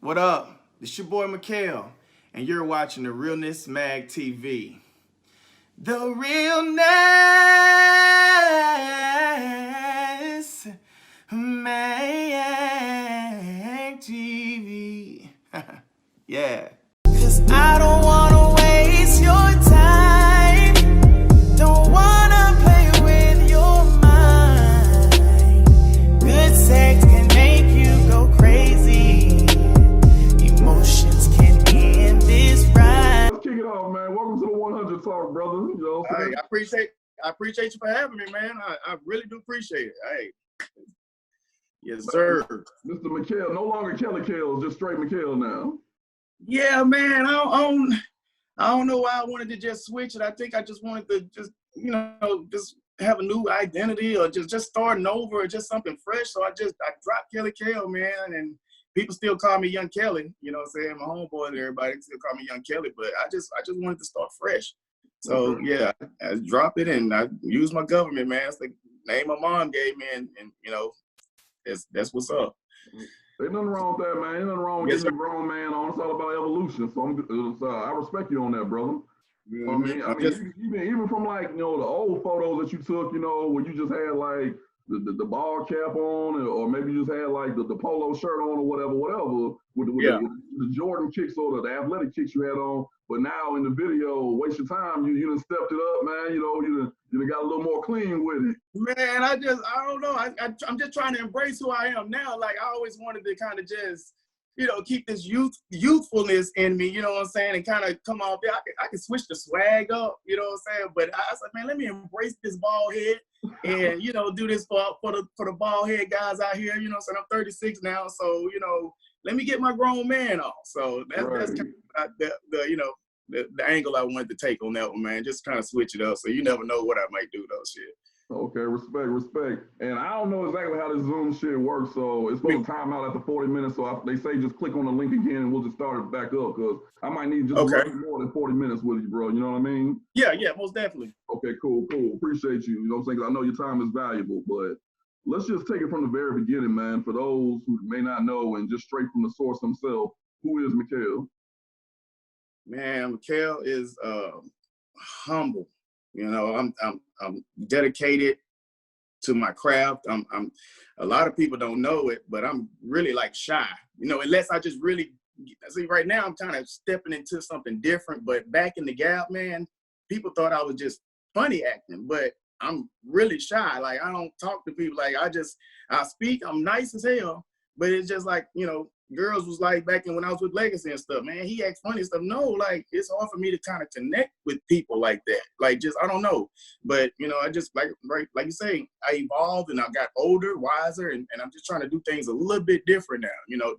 What up? It's your boy Macale, and you're watching the Realness Mag TV. The Realness Mag TV. Yeah. Cause I don't wanna waste your time. Don't wanna play with your mind. Good sex can make you go crazy. Emotions can end this ride. Let's kick it off, man. Welcome to the 100 Talk, brother. You know what I'm saying? Hey, I appreciate you for having me, man. I really do appreciate it. Hey, yes, sir. Mr. Macale, no longer Kelly Kale, just straight Macale now. Yeah, man. I don't know why I wanted to just switch it. I think I just wanted to just have a new identity or just starting over or just something fresh. So I dropped Kelly Kale, man, and people still call me Young Kelly. You know what I'm saying? My homeboy and everybody still call me Young Kelly, but I just wanted to start fresh. So Okay. yeah, I dropped it and I used my government, man. It's the name my mom gave me, and that's what's up. Ain't nothing wrong with that, man. Ain't nothing wrong with Yes, getting sir. a grown man on. It's all about evolution. So I respect you on that, brother. You know what I mean? I'm just Even from like, the old photos that you took, where you just had like the ball cap on, or maybe you just had like the polo shirt on or whatever, yeah. the Jordan kicks or the athletic kicks you had on. But now in the video, waste your time. You done stepped it up, man. You done got a little more clean with it. Man, I don't know. I'm just trying to embrace who I am now. Like I always wanted to kind of just, keep this youthfulness in me, you know what I'm saying, and kind of come off there. I can switch the swag up, you know what I'm saying. But I was like, man, let me embrace this bald head and do this for the bald head guys out here, you know what I'm saying. I'm 36 now, so let me get my grown man on. So that's kind of the angle I wanted to take on that one, man. Just kind of switch it up. So you never know what I might do though, shit. Okay, respect. And I don't know exactly how this Zoom shit works, so it's supposed to time out after 40 minutes. So they say just click on the link again and we'll just start it back up because I might need just a Okay. little more than 40 minutes with you, bro. You know what I mean? Yeah, most definitely. Okay, cool. Appreciate you. You know what I'm saying? 'Cause I know your time is valuable, but let's just take it from the very beginning, man. For those who may not know and just straight from the source himself, who is Macale? Man, Macale is humble. I'm dedicated to my craft. I'm a lot of people don't know it, but I'm really like shy. Unless I just really see right now I'm kind of stepping into something different. But back in the gap, man, people thought I was just funny acting, but I'm really shy. Like I don't talk to people. Like I speak, I'm nice as hell, but it's just like, girls was like back in when I was with Legacy and stuff, man, he acts funny and stuff. No, like it's hard for me to kind of connect with people like that. Like just I don't know. But I just like you say, I evolved and I got older, wiser, and I'm just trying to do things a little bit different now,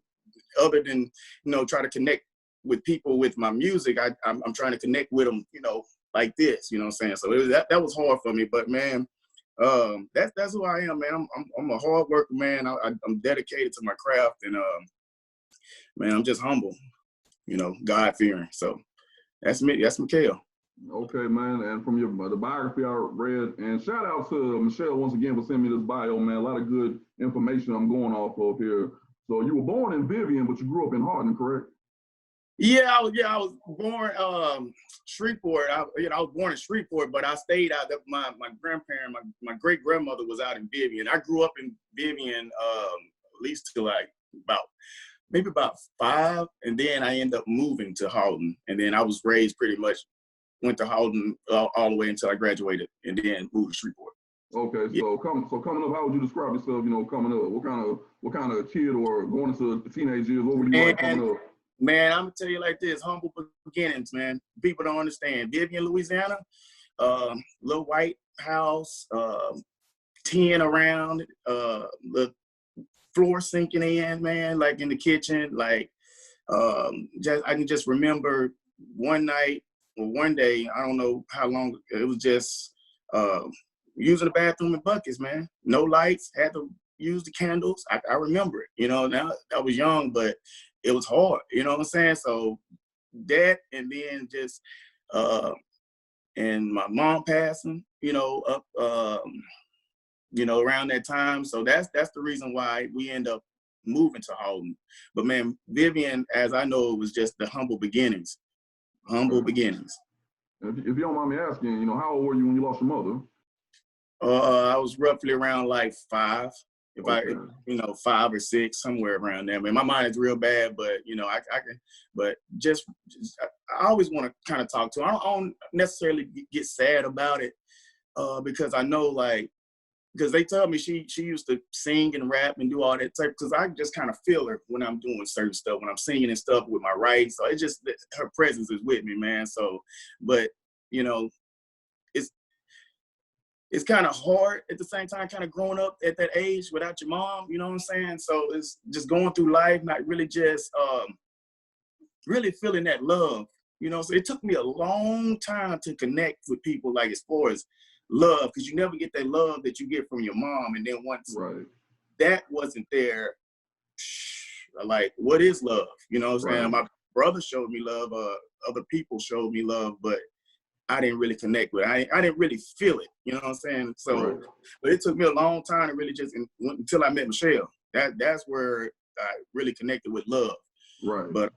other than, try to connect with people with my music. I'm trying to connect with them, like this, you know what I'm saying? So that was hard for me, but man, that's who I am, man. I'm a hard worker, man. I'm dedicated to my craft, and man, I'm just humble, God fearing. So that's me. That's Macale. Okay, man. And from the biography I read, and shout out to Michelle once again for sending me this bio, man. A lot of good information I'm going off of here. So you were born in Vivian, but you grew up in Hardin, correct? Yeah, I was born Shreveport. I was born in Shreveport, but I stayed out there. My grandparent, my great grandmother was out in Vivian. I grew up in Vivian at least till like maybe about 5, and then I ended up moving to Houghton, and then I was raised pretty much, went to Houghton all the way until I graduated, and then moved to Shreveport. Okay, Yeah. so coming up, how would you describe yourself? Coming up, what kind of kid or going into the teenage years? What would you like coming up? Man, I'm gonna tell you like this: humble beginnings, man. People don't understand. Vivian, Louisiana, little white house, tin around, the floor sinking in, man, like in the kitchen. Like, I can just remember one night or one day, I don't know how long, it was just using the bathroom in buckets, man. No lights, had to use the candles. I remember it, now I was young, but it was hard, you know what I'm saying? So that, and then just, and my mom passing, up, around that time. So that's the reason why we end up moving to Halton. But man, Vivian, as I know, it was just the humble beginnings. Humble beginnings. If you don't mind me asking, how old were you when you lost your mother? I was roughly around like 5. Okay. 5 or 6, somewhere around there. I mean, my mind is real bad, but I can. But just I always want to kind of talk to her. I don't necessarily get sad about it, because I know, like, because they tell me she used to sing and rap and do all that type. Because I just kind of feel her when I'm doing certain stuff, when I'm singing and stuff with my writing. So it's just her presence is with me, man. So, but it's kind of hard at the same time, kind of growing up at that age without your mom, you know what I'm saying? So it's just going through life, not really just really feeling that love, So it took me a long time to connect with people, like as far as love, because you never get that love that you get from your mom. And then once that wasn't there, like, what is love? You know what I'm saying? My brother showed me love, other people showed me love, but I didn't really connect with it. I didn't really feel it, you know what I'm saying? So, but it took me a long time to really just, until I met Michelle. That's where I really connected with love. Right. But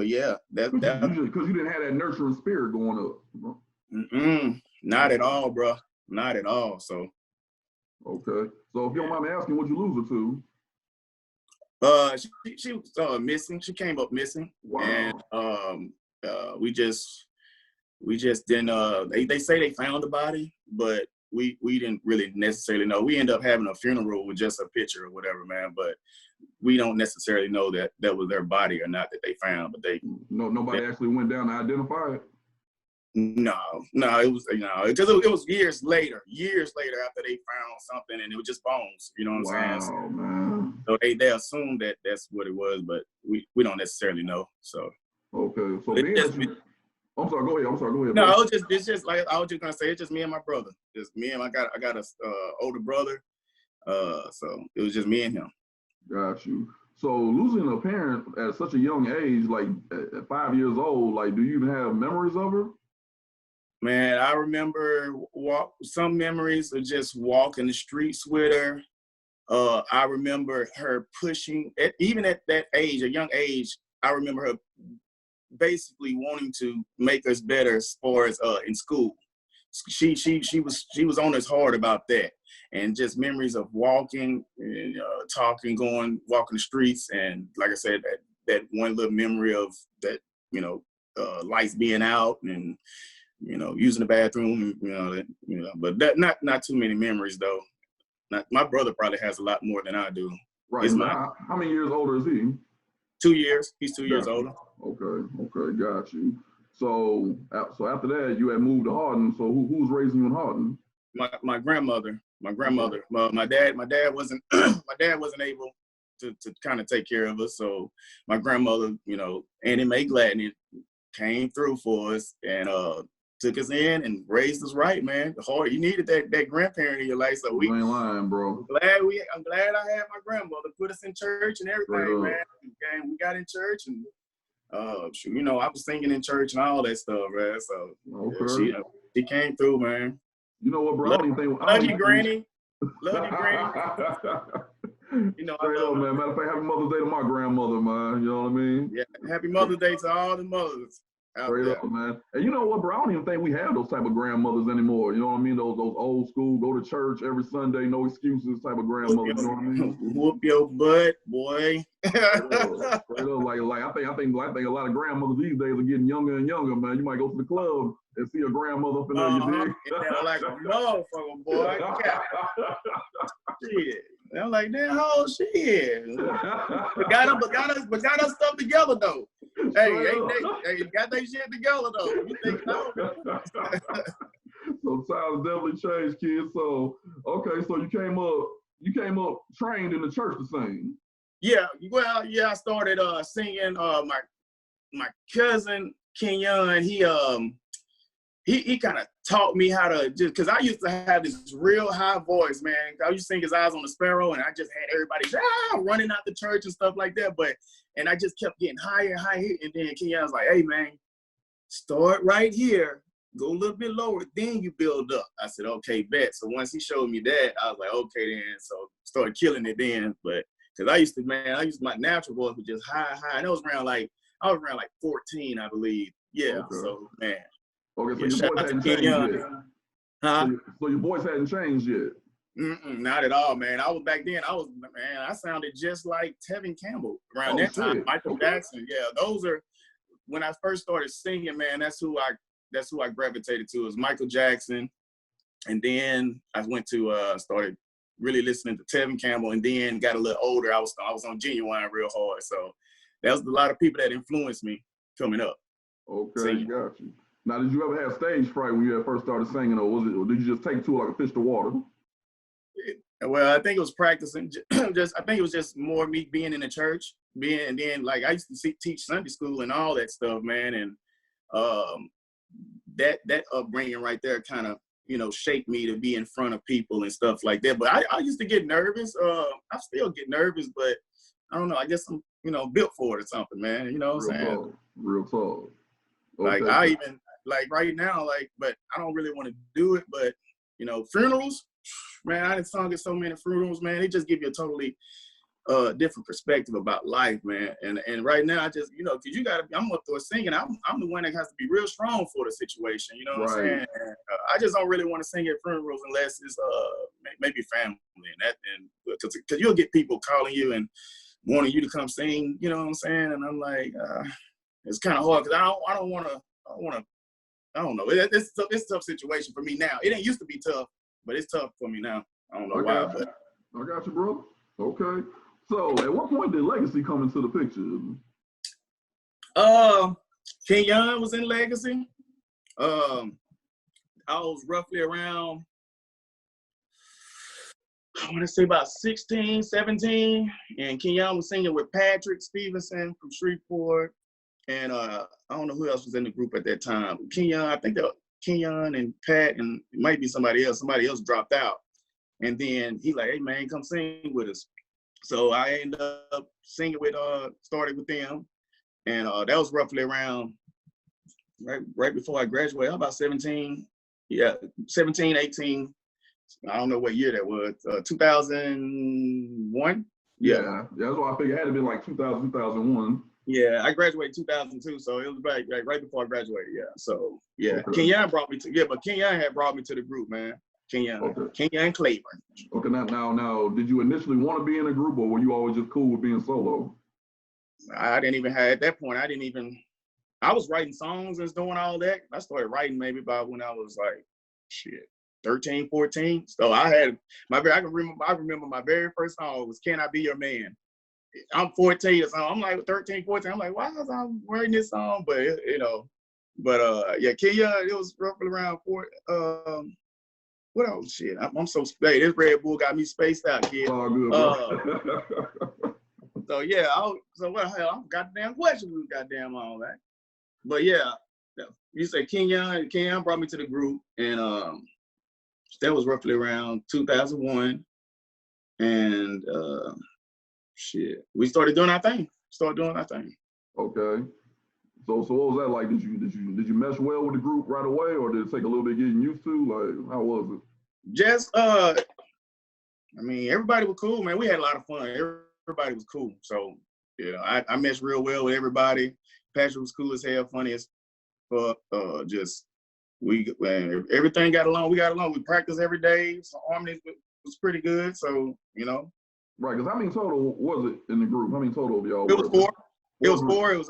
yeah, because you didn't have that nurturing spirit going up. Not at all, bro. Not at all. So. Okay. So if you don't mind me asking, what'd you lose her to? She was missing. She came up missing. Wow. And we just didn't, they say they found the body, but we didn't really necessarily know. We ended up having a funeral with just a picture or whatever, man, but we don't necessarily know that was their body or not that they found, but nobody actually went down to identify it? No, it was, because it was years later after they found something, and it was just bones, you know what I'm saying? Wow, man. So they assumed that that's what it was, but we don't necessarily know, so. Okay, so I'm sorry, go ahead. No, it's just like I was just gonna say, it's just me and my brother. Just me and I got a older brother. So it was just me and him. Got you. So losing a parent at such a young age, like at 5 years old, like, do you even have memories of her? Man, I remember some memories of just walking the streets with her. I remember her pushing, even at that age, a young age, I remember her basically wanting to make us better as far as in school. She was on us hard about that, and just memories of walking and talking, walking the streets, and like I said, that one little memory of that, lights being out and using the bathroom, but that not too many memories though. My brother probably has a lot more than I do. Right. How many years older is he? 2 years. He's 2 years older. Okay, got you. So after that, you had moved to Hardin. So who's raising you in Hardin? My grandmother. My dad wasn't my dad wasn't able to kind of take care of us. So my grandmother, Annie Mae Gladney, came through for us and took us in and raised us right, man. You needed that grandparent in your life. So you ain't lying, bro. I'm glad I had my grandmother put us in church and everything, man. And we got in church and I was singing in church and all that stuff, man. So she came through, man. You know what, bro? Love you, Granny. Love you, Granny. Straight up, man. Matter of fact, happy Mother's Day to my grandmother, man. You know what I mean? Yeah, happy Mother's Day to all the mothers. Straight up, man. And you know what, bro? I don't even think we have those type of grandmothers anymore. You know what I mean? Those old school, go to church every Sunday, no excuses type of grandmothers. You know what I mean? Whoop your butt, boy. Straight up. Like I think a lot of grandmothers these days are getting younger and younger, man. You might go to the club and see a grandmother up in there. You dig? Yeah, like a motherfucker, boy. Shit. I'm like, damn, how old she is? But got us stuff together though. Hey, got they shit together though. You think no? So times definitely changed, kids. So okay, so you came up trained in the church to sing. Yeah, well, I started singing. My cousin Kenyon, he kind of taught me how to, just because I used to have this real high voice, man. I used to sing His Eyes on the Sparrow, and I just had everybody running out the church and stuff like that. And I just kept getting higher and higher. And then Kenyon was like, hey, man, start right here. Go a little bit lower, then you build up. I said, okay, bet. So once he showed me that, I was like, okay, then. So started killing it then. But Cause my natural voice was just high, and I was around like 14, I believe. Yeah. Okay. So man. Okay, so Yeah, your shout voice out to hadn't Ken changed Young. yet. Huh? So your voice hadn't changed yet. Not at all, man. I sounded just like Tevin Campbell around that time. Michael Jackson. Yeah, those are when I first started singing, man. That's who I gravitated to, is Michael Jackson. And then I went to started really listening to Tevin Campbell, and then got a little older. I was on Genuine real hard. So that was a lot of people that influenced me coming up. Okay, singing. Got you. Now, did you ever have stage fright when you had first started singing, or did you just take it to it like a fish to water? Well, I think it was practicing. I think it was just more me being in the church, and then like I used to teach Sunday school and all that stuff, man. And that upbringing right there kind of, shaped me to be in front of people and stuff like that. But I used to get nervous. I still get nervous, but I don't know. I guess I'm, built for it or something, man. You know what I'm saying? Real talk. Okay. Like I even right now, but I don't really want to do it. But funerals, man, I done sung at so many funerals, man. They just give you a totally different perspective about life, man. And right now, I just, because I'm up there singing. I'm the one that has to be real strong for the situation. You know what I'm saying? And, I just don't really want to sing at funerals unless it's maybe family and because you'll get people calling you and wanting you to come sing. You know what I'm saying? And I'm like, it's kind of hard because I don't want to. I don't know. It's a tough situation for me now. It ain't used to be tough, but it's tough for me now. I don't know why. But I got you, bro. Okay. So, at what point did Legacy come into the picture? Ken Young was in Legacy. I was roughly around, I want to say about 16, 17, and Ken Young was singing with Patrick Stevenson from Shreveport, and I don't know who else was in the group at that time. Ken Young, I think that Ken Young and Pat, and it might be somebody else. Somebody else dropped out, and then he like, hey man, come sing with us. So I ended up singing started with them, and that was roughly around right before I graduated. I was about 17, 18. I don't know what year that was. 2001. Yeah, that's why I figured it had to be like 2000, 2001. Yeah, I graduated 2002, so it was right before I graduated. Yeah, so yeah, Okay. Ken Young brought me to. But Ken Young had brought me to the group, man. Ken Young Claiborne. Okay, now, did you initially want to be in a group, or were you always just cool with being solo? I didn't even have, at that point. I was writing songs and doing all that. I started writing maybe about when I was like, 13, 14. So I had I remember my very first song was "Can I Be Your Man." I'm 14 or something. I'm like 13, 14. I'm like, why was I writing this song? But yeah, Ken Young, it was roughly around what else? Shit, I'm so spaced. This Red Bull got me spaced out, kid. Oh, good, bro. So yeah, so what the hell? I'm goddamn question was goddamn all that. But yeah, you say Ken Young brought me to the group, and that was roughly around 2001, and we started doing our thing. Okay. So what was that like? Did you mesh well with the group right away, or did it take a little bit getting used to? Like, how was it? Just everybody was cool, man. We had a lot of fun. Everybody was cool. So I meshed real well with everybody. Patrick was cool as hell, funny as fuck. Everything got along. We got along. We practiced every day. So harmony was pretty good. So Right, because how many total was it in the group? How many total of y'all? It was four. It was four. It was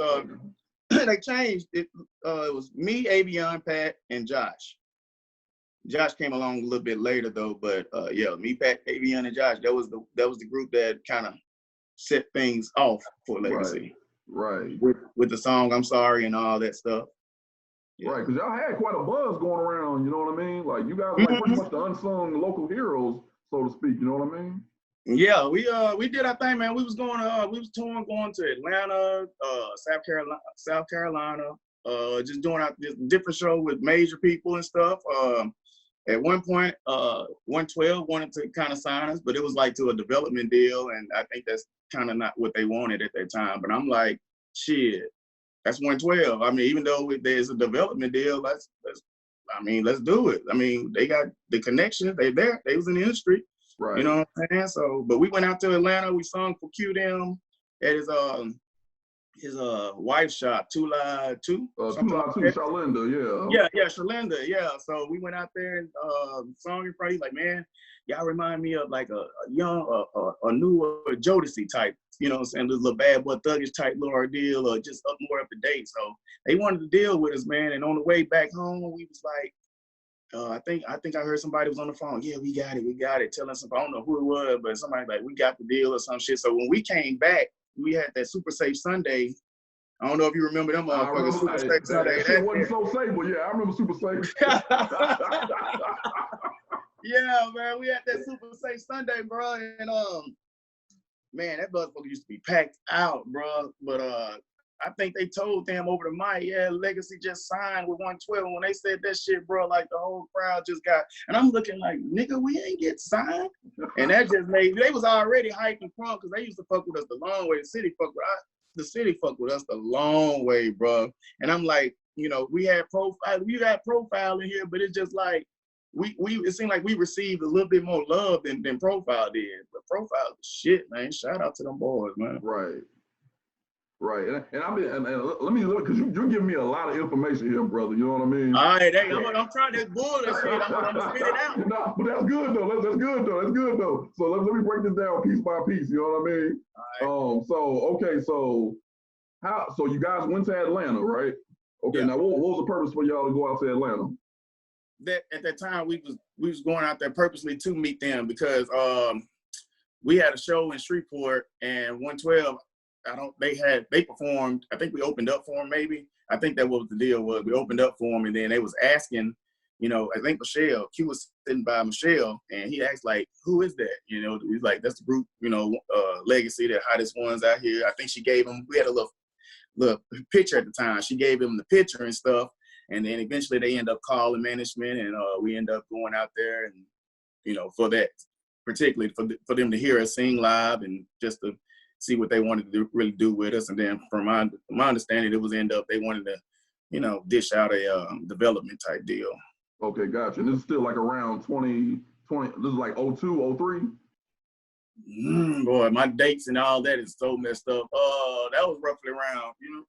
they changed it. It was me, Avion, Pat, and Josh. Josh came along a little bit later though, but me, Pat, Avion, and Josh. That was the group that kind of set things off for Legacy. Right. With the song "I'm Sorry" and all that stuff. Yeah. Right, because y'all had quite a buzz going around. You know what I mean? Like you guys were like pretty much the unsung local heroes, so to speak. You know what I mean? Yeah, we did our thing, man. We was touring, going to Atlanta, South Carolina, just doing our different show with major people and stuff. At one point, 112 wanted to kind of sign us, but it was like to a development deal, and I think that's kind of not what they wanted at that time. But I'm like, shit, that's 112. I mean, even though there's a development deal, let's do it. I mean, they got the connections. They there. They was in the industry. Right. You know what I'm saying? So, but we went out to Atlanta. We sung for Q them at his wife's shop, Tula Two. Tula Like Two, that. Shalinda, yeah. Yeah, Shalinda, yeah. So we went out there and sung in front. He's like, man, y'all remind me of like a young, a new Jodeci type, you know what I'm saying? This little bad boy thuggish type little ordeal, or just more up to date. So they wanted to deal with us, man. And on the way back home, we was like, I think I heard somebody was on the phone. Yeah, we got it. Telling somebody, I don't know who it was, but somebody like, we got the deal or some shit. So when we came back, we had that Super Safe Sunday. I don't know if you remember them motherfuckers. Super Safe Sunday. That shit wasn't so safe, but yeah, I remember Super Safe. Yeah, man, we had that Super Safe Sunday, bro, and man, that motherfucker used to be packed out, bro. But I think they told them over the mic, yeah, Legacy just signed with 112. When they said that shit, bro, like the whole crowd just got, and I'm looking like, nigga, we ain't get signed. And that just made, they was already hyped and crunk because they used to fuck with us the long way. The city fuck with us the long way, bro. And I'm like, you know, we got Profile in here, but it's just like, it seemed like we received a little bit more love than Profile did. But Profile is shit, man. Shout out to them boys, man. Right. And I've been, and let me look, because you're giving me a lot of information here, brother. You know what I mean? All right, hey, I'm trying to bullshit. I'm gonna spit it out. No, but that's good though. That's good though. So let me break this down piece by piece. You know what I mean? All right. So you guys went to Atlanta, right? Okay. Yeah. Now what was the purpose for y'all to go out to Atlanta? That at that time we was going out there purposely to meet them because we had a show in Shreveport and 112. They performed. I think we opened up for them. Maybe I think that was the deal was we opened up for them and then they was asking, you know, I think Michelle Q was sitting by Michelle and he asked like, who is that? You know, he's like, that's the group, you know, Legacy, the hottest ones out here. I think she gave him. We had a little picture at the time. She gave him the picture and stuff. And then eventually they end up calling management and we end up going out there and, you know, for that, particularly for them to hear us sing live and just to see what they wanted to really do with us. And then from my understanding, it was they wanted to, you know, dish out a development type deal. Okay, gotcha. And this is still like around 2020, this is like 02, 03? Boy, my dates and all that is so messed up. That was roughly around, you know,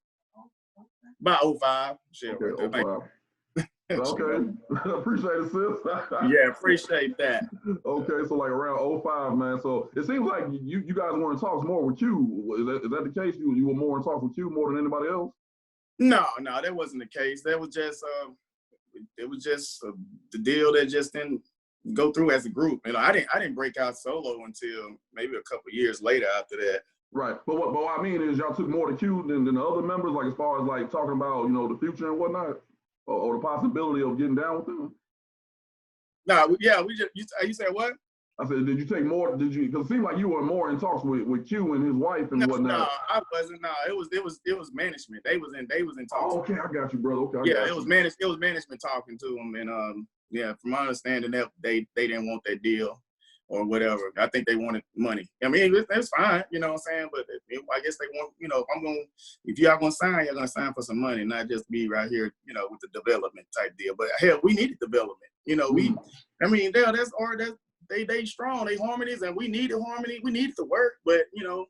about 05. Shit, okay, right 05. Okay, appreciate it, sis. Yeah, appreciate that. Okay, so like around 05, man. So it seems like you guys were in talks more with Q. Is that the case? You were more in talks with Q more than anybody else? No, that wasn't the case. That was just the deal that just didn't go through as a group. You know, I didn't break out solo until maybe a couple of years later after that. Right, but what I mean is y'all took more to Q than the other members, like as far as like talking about, you know, the future and whatnot, or the possibility of getting down with them. No, yeah, you said what? I said, did you take more? Did you? Because it seemed like you were more in talks with Q and his wife and whatnot. No, I wasn't. No, it was management. They was in talks. Oh, okay, I got you, brother. Okay, it was management talking to them, and yeah, from my understanding, that they didn't want that deal or whatever. I think they wanted money. I mean, it's fine, you know what I'm saying? But I guess they want, you know, if y'all gonna sign, you're gonna sign for some money, not just be right here, you know, with the development type deal. But hell, we needed development. You know, they strong, they harmonies, and we needed harmony. We needed to work, but you know,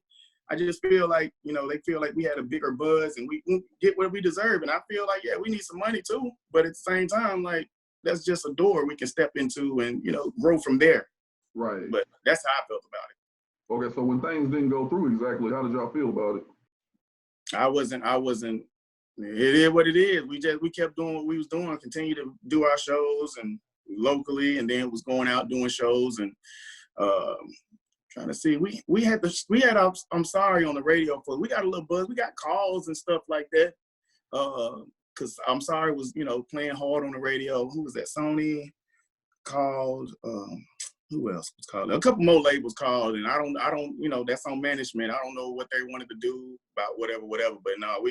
I just feel like, you know, they feel like we had a bigger buzz and we get what we deserve. And I feel like, yeah, we need some money too. But at the same time, like, that's just a door we can step into and, you know, grow from there. Right. But that's how I felt about it. Okay, so when things didn't go through exactly, how did y'all feel about it? I wasn't, it is what it is. We kept doing what we was doing, continue to do our shows and locally, and then was going out doing shows and trying to see. We had I'm Sorry on the radio we got a little buzz. We got calls and stuff like that. Cause I'm Sorry was, you know, playing hard on the radio. Who was that? Sony called. Who else was called? A couple more labels called, and I don't, you know, that's on management. I don't know what they wanted to do about whatever. But no,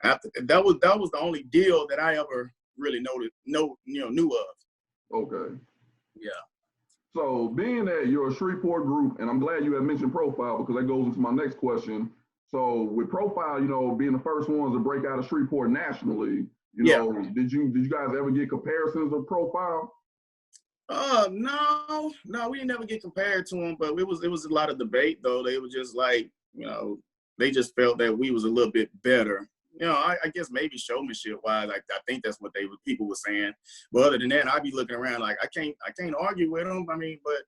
that was the only deal that I ever really knew of. Okay. Yeah. So being that you're a Shreveport group, and I'm glad you had mentioned Profile because that goes into my next question. So with Profile, you know, being the first ones to break out of Shreveport nationally, you know, did you guys ever get comparisons of Profile? No, we didn't never get compared to them, but it was a lot of debate though. They were just like, they just felt that we was a little bit better. I guess maybe showmanship wise, I think that's what people were saying. But other than that, I'd be looking around like I can't argue with them. I mean, but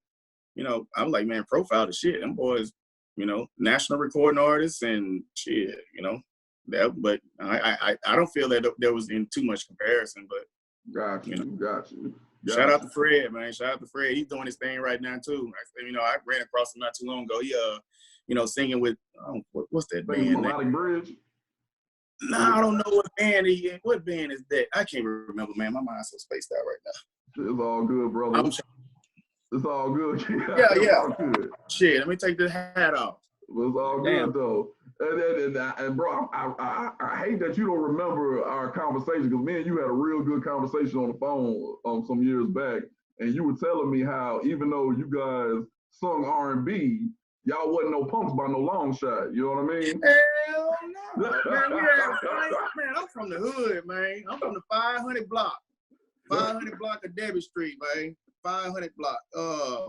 I'm like, man, profile the shit. Them boys, national recording artists and shit, that. But I don't feel that there was in too much comparison. But got you. Shout out to Fred, man. Shout out to Fred. He's doing his thing right now too. I ran across him not too long ago. He singing with what's that band? Melodic Bridge. No, I don't know what band what band is that? I can't remember, man. My mind's so spaced out right now. It's all good, brother. It's all good. Yeah. All good. Shit, let me take the hat off. It's all good though. And bro, I hate that you don't remember our conversation, because me and you had a real good conversation on the phone some years back, and you were telling me how even though you guys sung R&B, y'all wasn't no punks by no long shot. You know what I mean? Hell no, man. Man, I'm from the hood, man. I'm from the 500 block. 500 block of Debbie Street, man. 500 block.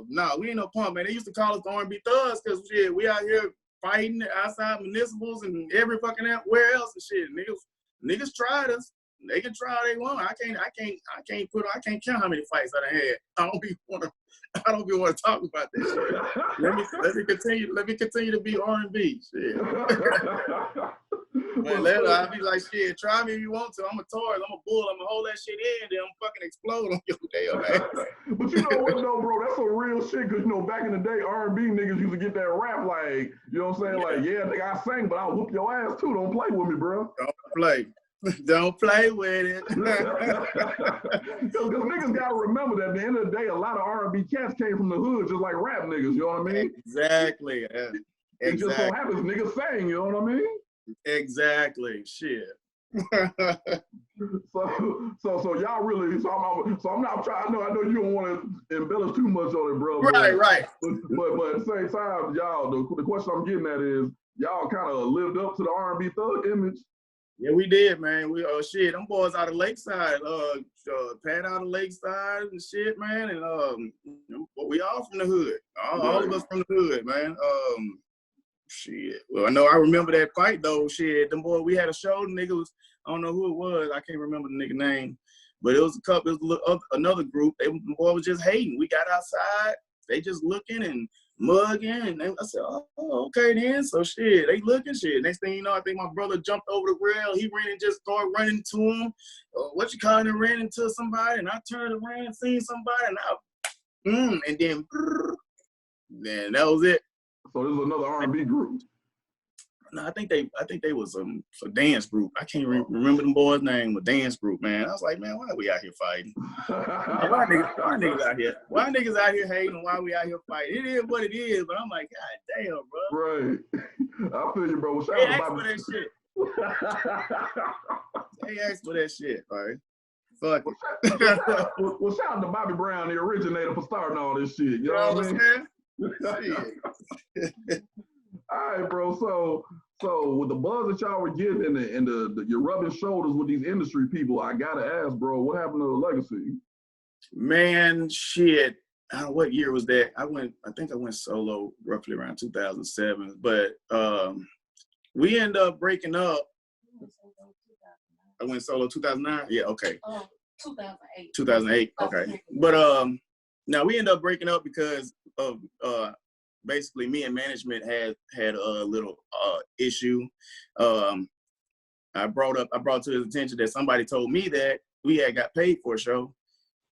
No, we ain't no punk, man. They used to call us the R&B thugs because shit, we out here fighting outside municipals and every fucking where else and shit. Niggas tried us. They can try all they want. I can't count how many fights I done had. I don't be want to talk about this shit. Let me continue to be R&B. Shit. But later I'll be like, shit, try me if you want to. I'm a Taurus, I'm a bull, I'm gonna hold that shit in, then I'm fucking explode on your damn ass. But you know what though, bro? That's some real shit, because back in the day, R&B niggas used to get that rap like, you know what I'm saying? Yeah. Like, yeah, nigga, I sang, but I'll whoop your ass too. Don't play with me, bro. Don't play. Don't play with it. Because niggas gotta remember that at the end of the day, a lot of R&B cats came from the hood, just like rap niggas. You know what I mean? Exactly. It just so happens niggas sang. You know what I mean? Exactly. Shit. So y'all really. So I'm not trying. I know you don't want to embellish too much on it, bro. Right. But at the same time, y'all, the question I'm getting at is, y'all kind of lived up to the R&B thug image. Yeah, we did, man. We shit, them boys out of Lakeside, Pat out of Lakeside and shit, man. And we all from the hood. All of us from the hood, man. Shit. Well, I remember that fight though. Shit, them boys, we had a show. The nigga was, I don't know who it was. I can't remember the nigga name, but it was a couple. It was another group. The boy was just hating. We got outside. They just looking and mugging, and I said, oh, okay then. So shit, they looking shit. Next thing you know, I think my brother jumped over the rail. He ran and just started running to him. Ran into somebody, and I turned around and seen somebody, and then that was it. So this was another R&B group. No, I think they was a dance group. I can't remember them boys' name. A dance group, man. I was like, man, why are we out here fighting? Why niggas out here? Why niggas out here hating? Why we out here fighting? It is what it is. But I'm like, God damn, bro. Right. I feel you, bro. They asked for that shit. They asked for that shit, all right? Fuck it. Well, shout out to Bobby Brown, the originator, for starting all this shit. You know what I mean? Shit. All right, bro. So with the buzz that y'all were getting and you're rubbing shoulders with these industry people, I gotta ask, bro, what happened to the legacy? Man, shit. What year was that? I think I went solo roughly around 2007, but we ended up breaking up. I went solo 2009. Yeah, okay. 2008. 2008. Okay, but now we ended up breaking up because of basically me and management had a little issue. I brought to his attention that somebody told me that we had got paid for a show,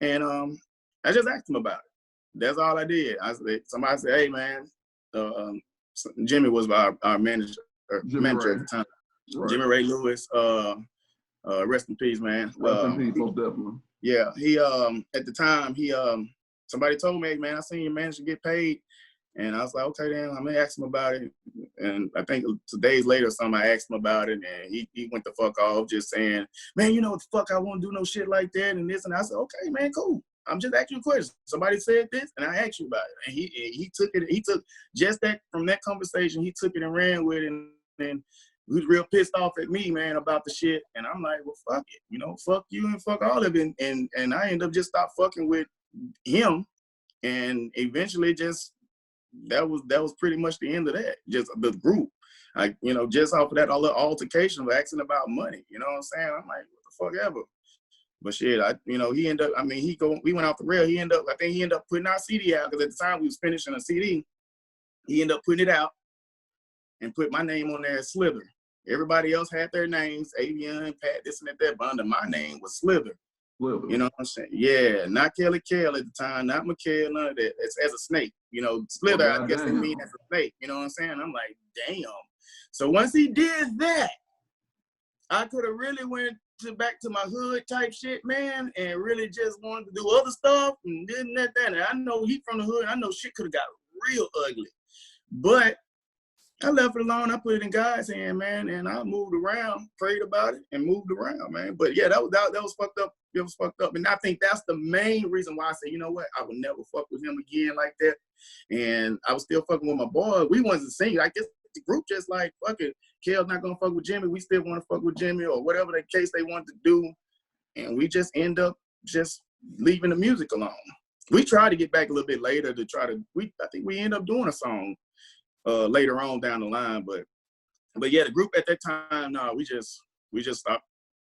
and I just asked him about it. That's all I did. Somebody said, "Hey, man," Jimmy was our manager at the time. Right. Jimmy Ray Lewis. Rest in peace, man. Rest in peace, most definitely. Yeah, he at the time somebody told me, "Hey, man, I seen your manager get paid." And I was like, okay, then I'm gonna ask him about it. And I think 2 days later, I asked him about it, and he went the fuck off, just saying, man, you know what the fuck, I won't do no shit like that and this. And I said, okay, man, cool. I'm just asking you a question. Somebody said this, and I asked you about it. And he took it. He took just that from that conversation. He took it and ran with it, and he was real pissed off at me, man, about the shit. And I'm like, well, fuck it, fuck you and fuck all of it. And I ended up just stop fucking with him, and eventually just that was pretty much the end of that. Just the group, like, you know, just off of that altercation of asking about money. You know what I'm saying? I'm like, what the fuck ever. But shit, you know, he ended up. I mean, we went off the rail. I think he ended up putting our CD out, because at the time we was finishing a CD. He ended up putting it out and put my name on there as Slither. Everybody else had their names, Avian, Pat, this and that, but under my name was Slither. Slither. You know what I'm saying? Yeah, not Kelly Kell at the time, not Macale, none of that. It's as a snake. You know, Slither, I guess they mean as a snake. You know what I'm saying? I'm like, damn. So once he did that, I could have really went back to my hood type shit, man, and really just wanted to do other stuff and this and that. And I know he from the hood. I know shit could have got real ugly. But I left it alone. I put it in God's hand, man, and I moved around, prayed about it, and moved around, man. But yeah, that was fucked up. It was fucked up, and I think that's the main reason why I said, you know what, I would never fuck with him again like that. And I was still fucking with my boy. We wasn't singing. I guess the group just like, fuck it, Kel's not gonna fuck with Jimmy. We still want to fuck with Jimmy, or whatever the case they wanted to do, and we just end up just leaving the music alone. We tried to get back a little bit later to try to. I think we ended up doing a song later on down the line, but yeah, the group at that time, no, we just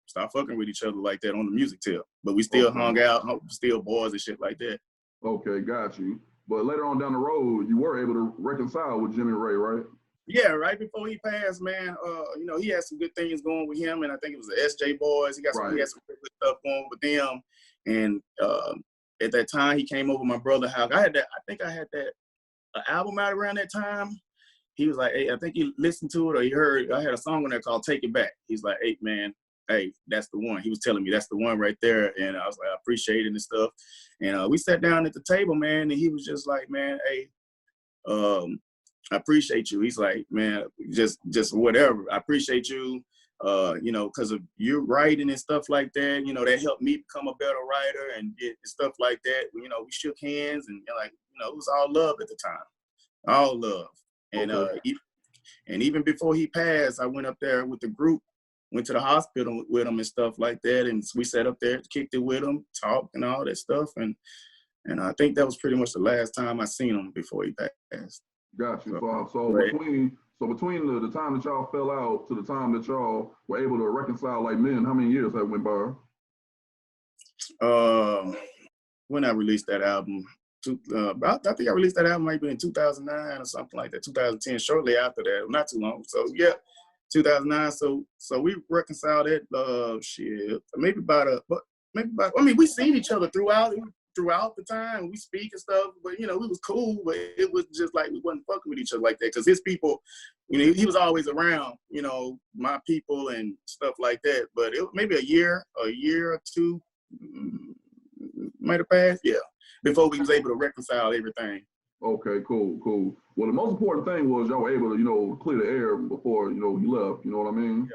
stopped fucking with each other like that on the music tip. But we still hung out, still boys and shit like that. Okay, got you. But later on down the road, you were able to reconcile with Jimmy Ray, right? Yeah, right before he passed, man. You know, he had some good things going with him, and I think it was the SJ Boys. He had some good stuff going with them. And at that time, he came over my brother's house. I think I had that album out around that time. He was like, hey, I think he listened to it, or he heard, I had a song on there called Take It Back. He's like, hey, man, hey, that's the one. He was telling me that's the one right there. And I was like, I appreciate it and stuff. And we sat down at the table, man, and he was just like, man, hey, I appreciate you. He's like, man, just whatever. I appreciate you, you know, because of your writing and stuff like that. You know, that helped me become a better writer and stuff like that. You know, we shook hands, and like, you know, it was all love at the time. All love. And and even before he passed, I went up there with the group, went to the hospital with him and stuff like that, and we sat up there, kicked it with him, talked and all that stuff, and I think that was pretty much the last time I seen him before he passed. Got you. So between the time that y'all fell out to the time that y'all were able to reconcile like men, how many years that went by? When I released that album. I think I released that album maybe in 2009 or something like that, 2010, shortly after that, not too long. So yeah, 2009. So we reconciled it. Maybe about. I mean, we seen each other throughout the time. We speak and stuff, but you know, we was cool. But it was just like we wasn't fucking with each other like that, because his people, you know, he was always around, you know, my people and stuff like that. But it maybe a year or two might have passed. Yeah. Before we was able to reconcile everything. Okay, cool. Well, the most important thing was y'all were able to, you know, clear the air before, you know, you left. You know what I mean?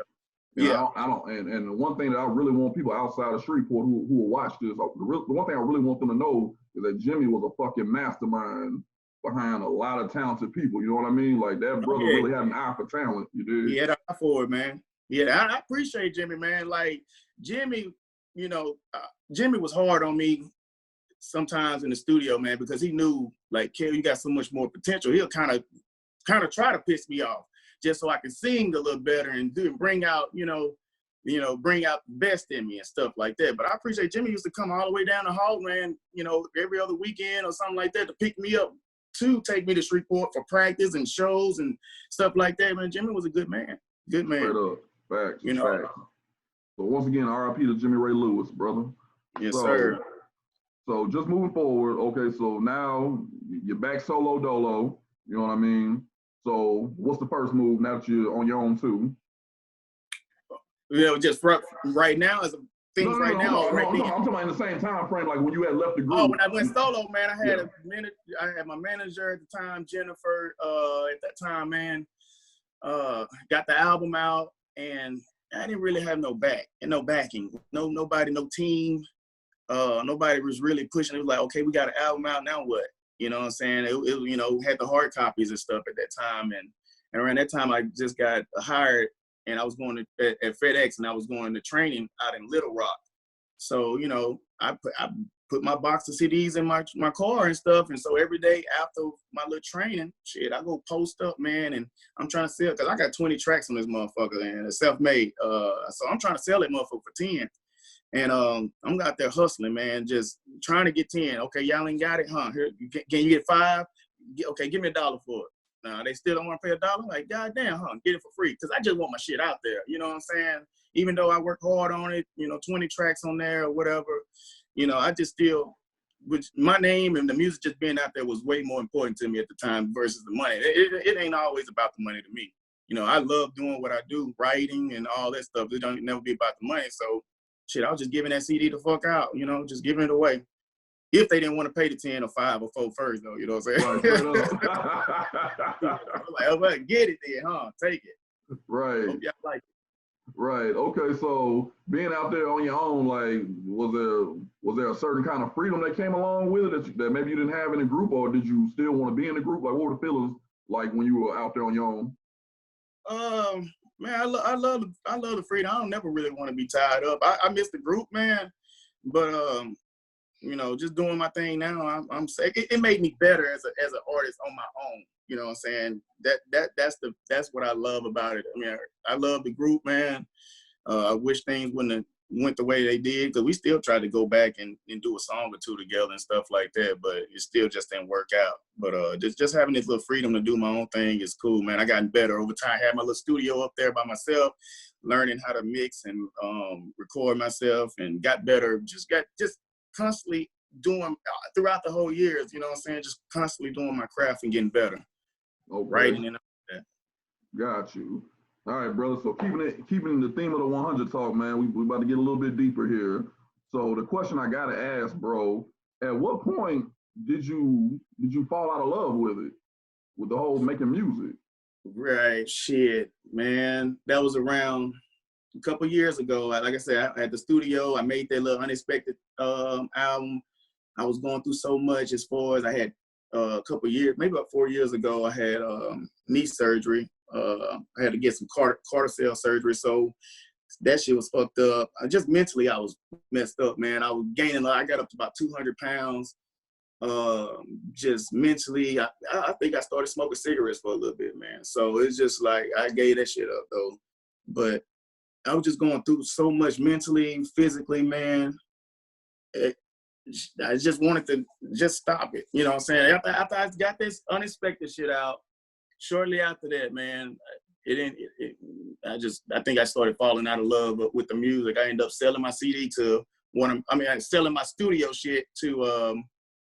Yeah. I don't. And one thing that I really want people outside of Shreveport who will watch this, the one thing I really want them to know is that Jimmy was a fucking mastermind behind a lot of talented people. You know what I mean? Like, that brother really had an eye for talent. You did. He had an eye for it, man. Yeah, I appreciate Jimmy, man. Like, Jimmy, you know, Jimmy was hard on me sometimes in the studio, man, because he knew, like, Kel, you got so much more potential. He'll kind of try to piss me off just so I can sing a little better and bring out, bring out the best in me and stuff like that. But I appreciate Jimmy used to come all the way down the hall, man, you know, every other weekend or something like that to pick me up, to take me to Shreveport for practice and shows and stuff like that, man. Jimmy was a good man. Good man. Straight up. Facts. You know. Facts. So once again, RIP to Jimmy Ray Lewis, brother. Yes, sir. So just moving forward, okay, so now you're back solo dolo, you know what I mean? So what's the first move now that you're on your own too? You know, just right now as things right now. I'm talking about in the same time frame, like when you had left the group. Oh, when I went solo, man, I had my manager at the time, Jennifer, at that time, man, got the album out, and I didn't really have no backing, nobody, no team. Nobody was really pushing. It was like, okay, we got an album out, now what? You know what I'm saying? It you know, had the hard copies and stuff at that time. And around that time, I just got hired, and I was going to at FedEx, and I was going to training out in Little Rock. So, you know, I put my box of CDs in my car and stuff. And so every day after my little training, shit, I go post up, man, and I'm trying to sell, because I got 20 tracks on this motherfucker, and it's self-made. So I'm trying to sell that motherfucker for 10. And I'm out there hustling, man, just trying to get 10. Okay, y'all ain't got it, huh? Here, can you get 5? Okay, give me $1 for it. Nah, they still don't want to pay $1? Like, goddamn, huh? Get it for free. Because I just want my shit out there. You know what I'm saying? Even though I work hard on it, 20 tracks on there or whatever, I just feel, which my name and the music just being out there was way more important to me at the time versus the money. It ain't always about the money to me. I love doing what I do, writing and all that stuff. It don't never be about the money. So, shit, I was just giving that CD the fuck out, just giving it away. If they didn't want to pay the 10 or 5 or 4 first, though, you know what I'm saying? Right, I was like, oh, well, get it then, huh? Take it. Right. Hope y'all like it. Right. Okay. So being out there on your own, like, was there a certain kind of freedom that came along with it that maybe you didn't have in a group, or did you still want to be in the group? Like, what were the feelings like when you were out there on your own? Man, I love the freedom. I don't never really want to be tied up. I miss the group, man, but just doing my thing now. I'm sick. It made me better as an artist on my own. You know what I'm saying? That's what I love about it. I mean, I love the group, man. I wish things wouldn't have went the way they did, because we still tried to go back and do a song or two together and stuff like that, but it still just didn't work out. But just having this little freedom to do my own thing is cool, man. I gotten better over time. I had my little studio up there by myself, learning how to mix and record myself, and got better. Just constantly doing throughout the whole years, you know what I'm saying? Just constantly doing my craft and getting better. Okay. Writing and all that. Got you. All right, brother. So keeping the theme of the 100 talk, man, we about to get a little bit deeper here. So the question I gotta ask, bro, at what point did you fall out of love with it, with the whole making music? Right, shit, man. That was around a couple years ago. Like I said, at the studio, I made that little Unexpected album. I was going through so much as far as I had a couple years, maybe about 4 years ago, I had knee surgery. I had to get some cortisone surgery, so that shit was fucked up. Just mentally, I was messed up, man. I was gaining. I got up to about 200 pounds. Just mentally, I think I started smoking cigarettes for a little bit, man. So it's just like I gave that shit up though. But I was just going through so much mentally, physically, man. I just wanted to just stop it. You know what I'm saying? After I got this Unexpected shit out, shortly after that, man, I think I started falling out of love with the music. I ended up selling my CD to selling my studio shit to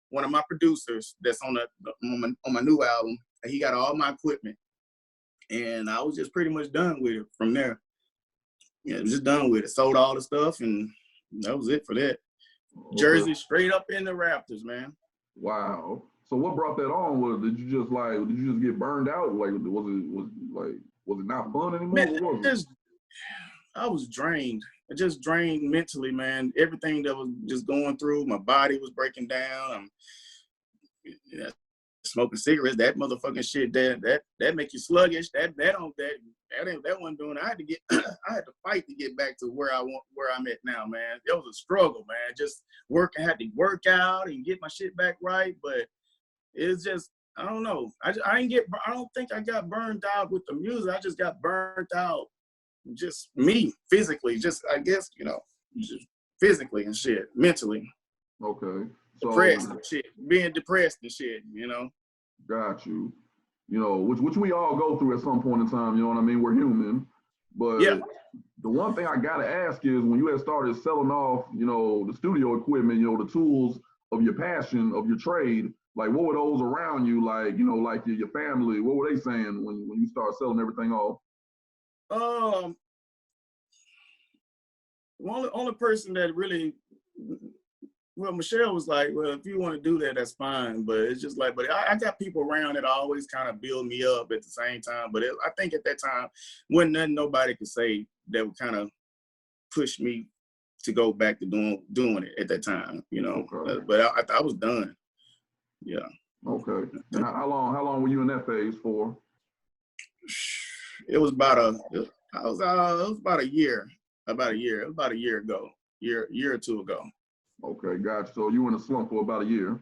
one of my producers that's on my new album. He got all my equipment, and I was just pretty much done with it from there. Yeah, just done with it. Sold all the stuff, and that was it for that. Okay. Jersey straight up in the Raptors, man. Wow. So what brought that on? Did you just get burned out? Like, was it not fun anymore? Man, what was it? I was drained. I just drained mentally, man. Everything that was just going through, my body was breaking down. Smoking cigarettes, that motherfucking shit, that make you sluggish. That wasn't doing it. I had to fight to get back to where I'm at now, man. It was a struggle, man. Just I had to work out and get my shit back right, but it's just, I don't know. I don't think I got burned out with the music. I just got burned out, just me physically, just, I guess, just physically and shit, mentally. Okay. So, depressed and shit, being depressed and shit, Got you. Which we all go through at some point in time, you know what I mean? We're human. But yeah. The one thing I gotta ask is, when you had started selling off, the studio equipment, the tools of your passion, of your trade, like, what were those around you, like, like your family, what were they saying when you started selling everything off? Only person that really, well, Michelle was like, well, if you want to do that, that's fine. But it's just like, but I got people around that always kind of build me up at the same time. But I think at that time, wasn't nothing nobody could say that would kind of push me to go back to doing it at that time, Okay. But I was done. Yeah. Okay. And how long were you in that phase for? It was about a year. It was about a year ago. Year or two ago. Okay, gotcha. So you were in a slump for about a year.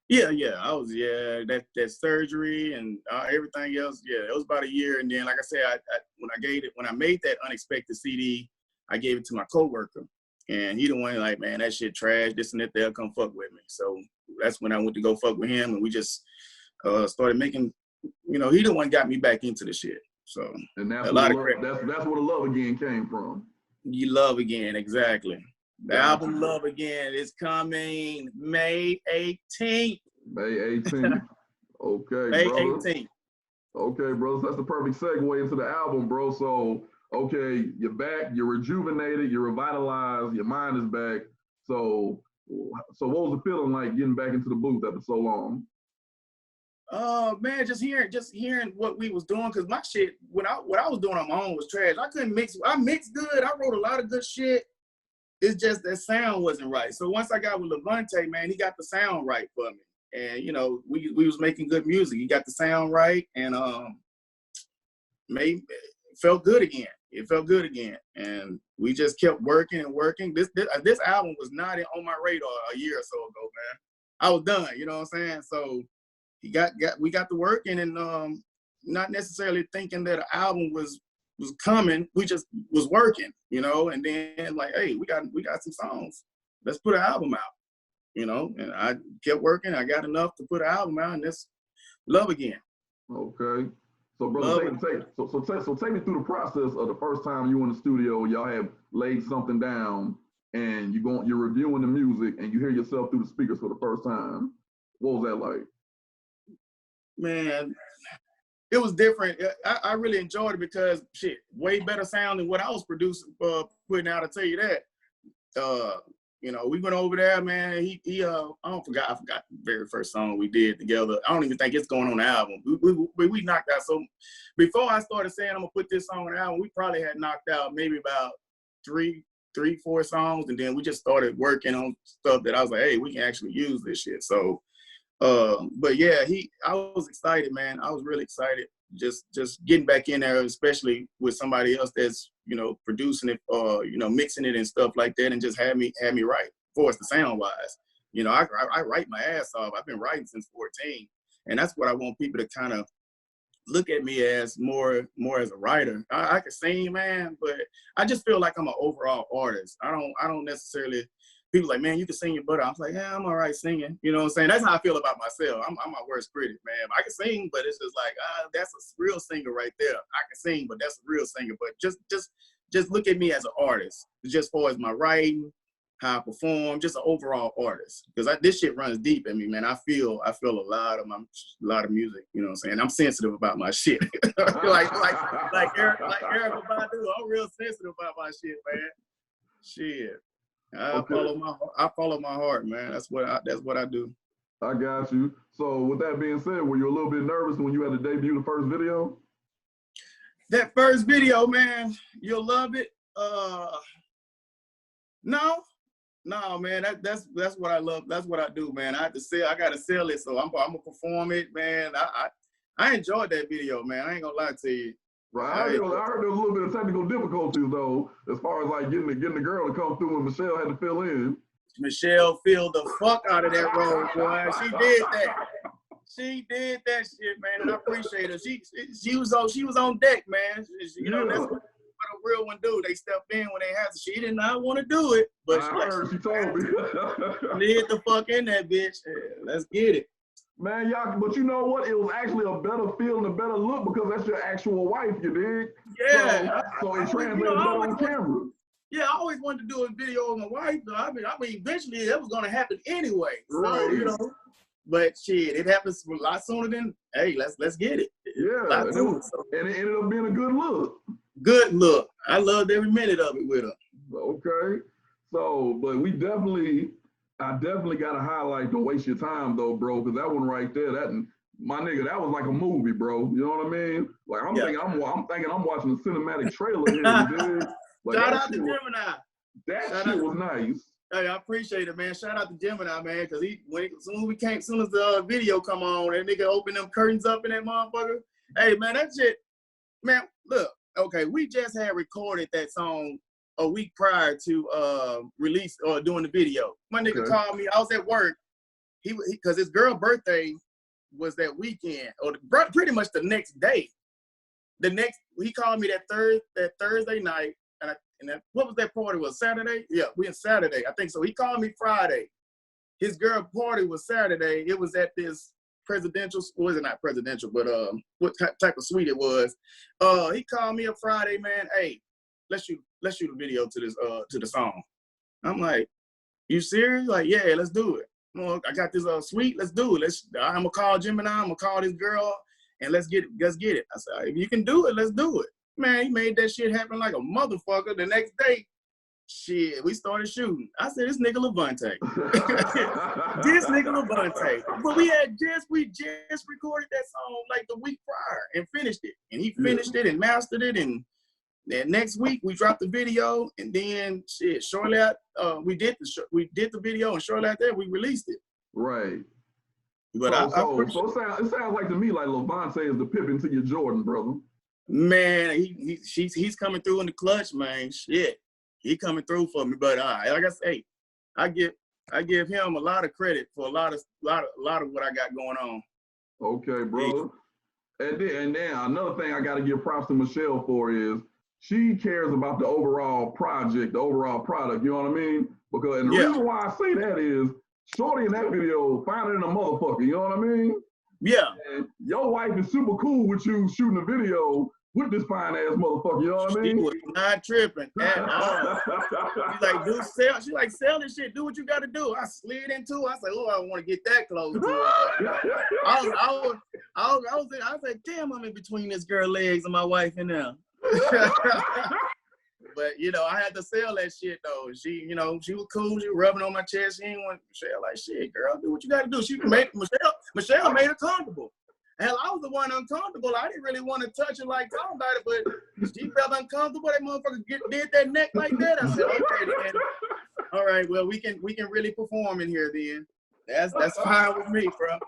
Yeah, I was, that surgery and everything else. Yeah, it was about a year. And then, like I said, when I made that Unexpected CD, I gave it to my coworker, and he the one like, man, that shit trash, this and that, they'll come fuck with me. So that's when I went to go fuck with him, and we just started making, he the one got me back into the shit. So And that's a where lot the of credit. that's where the love again came from. You Love Again, exactly. The Gotcha. album Love Again is coming May 18th. May 18th. Okay, May brother. 18th. Okay, bro. So that's the perfect segue into the album, bro. So, okay, you're back, you're rejuvenated, you're revitalized, your mind is back. So what was the feeling like getting back into the booth after so long? Man, just hearing what we was doing, cause my shit, what I was doing on my own was trash. I couldn't mix. I mixed good. I wrote a lot of good shit. It's just that sound wasn't right. So once I got with Levante, man, he got the sound right for me. And we was making good music. He got the sound right, and it felt good again. It felt good again, and we just kept working and working. This album was not on my radar a year or so ago, man. I was done. You know what I'm saying? So we got to working, and not necessarily thinking that an album was coming. We just was working, and then like, hey, we got some songs. Let's put an album out. And I kept working. I got enough to put an album out, and that's Love Again. Okay. So, brother, take me through the process of the first time you were in the studio. Y'all have laid something down, and you're reviewing the music, and you hear yourself through the speakers for the first time. What was that like? Man, it was different. I really enjoyed it because shit, way better sound than what I was producing, putting out. I tell you that. We went over there, man. I forgot the very first song we did together. I don't even think it's going on the album. We knocked out. So before I started saying I'm gonna put this song on the album, we probably had knocked out maybe about three, 4 songs, and then we just started working on stuff that I was like, hey, we can actually use this shit. So, but yeah, I was excited, man. I was really excited. Just getting back in there, especially with somebody else that's producing it, mixing it and stuff like that, and just had me right for us the sound wise. I write my ass off. I've been writing since 14, and that's what I want people to kind of look at me as more as a writer. I can sing, man, but I just feel like I'm an overall artist. I don't necessarily. People like, man, you can sing your butt off. I'm like, yeah, I'm all right singing. You know what I'm saying? That's how I feel about myself. I'm my worst critic, man. I can sing, but it's just like, that's a real singer right there. I can sing, but that's a real singer. But just look at me as an artist. Just as far as my writing, how I perform, just an overall artist. Because this shit runs deep in me, man. I feel a lot of music. You know what I'm saying? I'm sensitive about my shit. like Erykah Badu, I'm real sensitive about my shit, man. Shit. I follow my heart, man. That's what I do. I got you. So with that being said, were you a little bit nervous when you had to debut the first video? That first video, man, you'll love it. No, man. That's what I love. That's what I do, man. I gotta sell it, so I'm gonna perform it, man. I enjoyed that video, man. I ain't gonna lie to you. Right. I heard there was a little bit of technical difficulties though, as far as like getting the girl to come through, and Michelle had to fill in. Michelle filled the fuck out of that role, boy. She did that. She did that shit, man, and I appreciate her. She was on deck, man. That's what a real one do. They step in when they have to. She did not want to do it, but she told me. Lead the fuck in that bitch. Yeah, let's get it. Man, y'all, but you know what? It was actually a better feel and a better look because that's your actual wife, you dig? Yeah. So it translated better on camera. Yeah, I always wanted to do a video with my wife. I mean, eventually that was gonna happen anyway. Right. So, but shit, it happens a lot sooner than, hey, let's get it. Yeah, and it ended up being a good look. Good look. I loved every minute of it with her. Okay. So, but I definitely got to highlight Don't Waste Your Time though, bro, because that one right there, my nigga, that was like a movie, bro. You know what I mean? Like I'm thinking I'm watching a cinematic trailer here, dude. Like, shout out to Gemini. That shit was nice. Hey, I appreciate it, man. Shout out to Gemini, man, because as soon as the video come on, that nigga open them curtains up in that motherfucker. Hey, man, that shit, man, look, okay, we just had recorded that song a week prior to release or doing the video. My nigga called me. I was at work. Because his girl birthday was that weekend, or pretty much the next day. He called me that Thursday night, what was that party? Was Saturday? Yeah, we in Saturday, I think so. He called me Friday. His girl party was Saturday. It was at this presidential, was it not presidential, but what type of suite it was. He called me up Friday, man. Hey, let's shoot a video to this to the song. I'm like, you serious? Like, yeah, let's do it. Well, I got this suite. Let's do it. I'm gonna call Gemini. I'm gonna call this girl, and let's get it. I said, if you can do it, let's do it. Man, he made that shit happen like a motherfucker. The next day, shit, we started shooting. I said, this nigga Levante. This nigga Levante. But we just recorded that song like the week prior and finished it. And he finished it and mastered it. And then next week we dropped the video, and then shit, shortly after we did the video, and shortly after that we released it. Right. But it sounds like to me like Levante is the Pippen to your Jordan, brother. Man, he's coming through in the clutch, man. Shit, he coming through for me. But like I say, I give him a lot of credit for a lot of what I got going on. Okay, brother. And then another thing I got to give props to Michelle for is she cares about the overall project, the overall product. You know what I mean? Because and the reason why I say that is Shorty in that video finer than a motherfucker. You know what I mean? Yeah. And your wife is super cool with you shooting a video with this fine ass motherfucker. You know what I mean? She was not tripping at all. She like, sell this shit. Do what you got to do. I slid into it. I said, oh, I don't want to get that close to her. I was like, damn, I'm in between this girl legs and my wife in there. But I had to sell that shit though. She was cool. She was rubbing on my chest. She ain't want Michelle like, shit, girl, do what you got to do. She made Michelle made her comfortable. Hell, I was the one uncomfortable. I didn't really want to touch her like talk about it, but she felt uncomfortable. That motherfucker did that neck like that. I said, okay, then. All right, well, we can really perform in here then. That's fine with me, bro.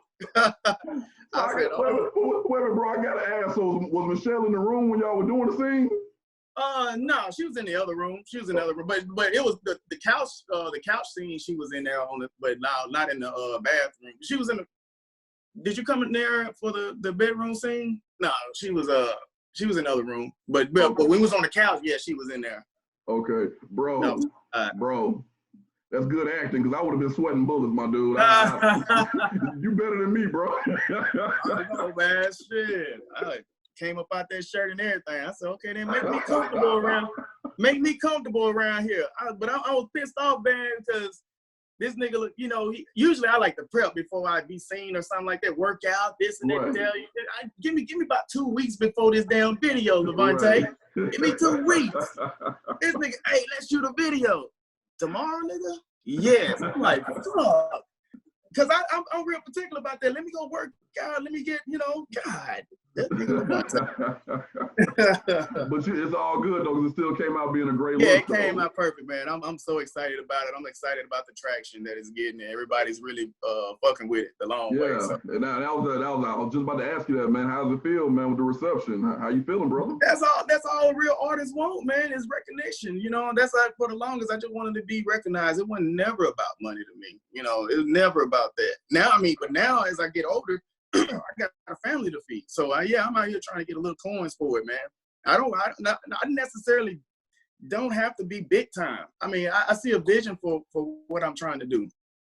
I said, wait, bro, I gotta ask. So was Michelle in the room when y'all were doing the scene? No, she was in the other room. She was in the other room, but it was the couch scene. She was in there but not in the bathroom. She was in the. Did you come in there for the bedroom scene? No, she was in the other room. But when we was on the couch, yeah, she was in there. Okay, bro, bro, that's good acting because I would have been sweating bullets, my dude. You better than me, bro. I know, man. Shit. I came up out that shirt and everything. I said, okay, then make me comfortable around here. But I was pissed off, man, because this nigga, usually I like to prep before I be seen or something like that, work out, this and that. Right. Tell you, give me about 2 weeks before this damn video, Levante. Right. Give me 2 weeks. This nigga, hey, let's shoot a video. Tomorrow, nigga? Yes. I'm like, fuck. Because I'm real particular about that. Let me go work out. Let me get, God. That nigga But it's all good, though, because it still came out being a great look. Yeah, it came out perfect, man. I'm so excited about it. I'm excited about the traction that it's getting. Everybody's really fucking with it the long way. So. And I was just about to ask you that, man. How does it feel, man, with the reception? How you feeling, brother? That's all real artists want, man, is recognition. That's like for the longest, I just wanted to be recognized. It was never about money to me. It was never about that. But now as I get older, I got a family to feed. So I'm out here trying to get a little coins for it, man. I necessarily don't have to be big time. I mean, I see a vision for what I'm trying to do.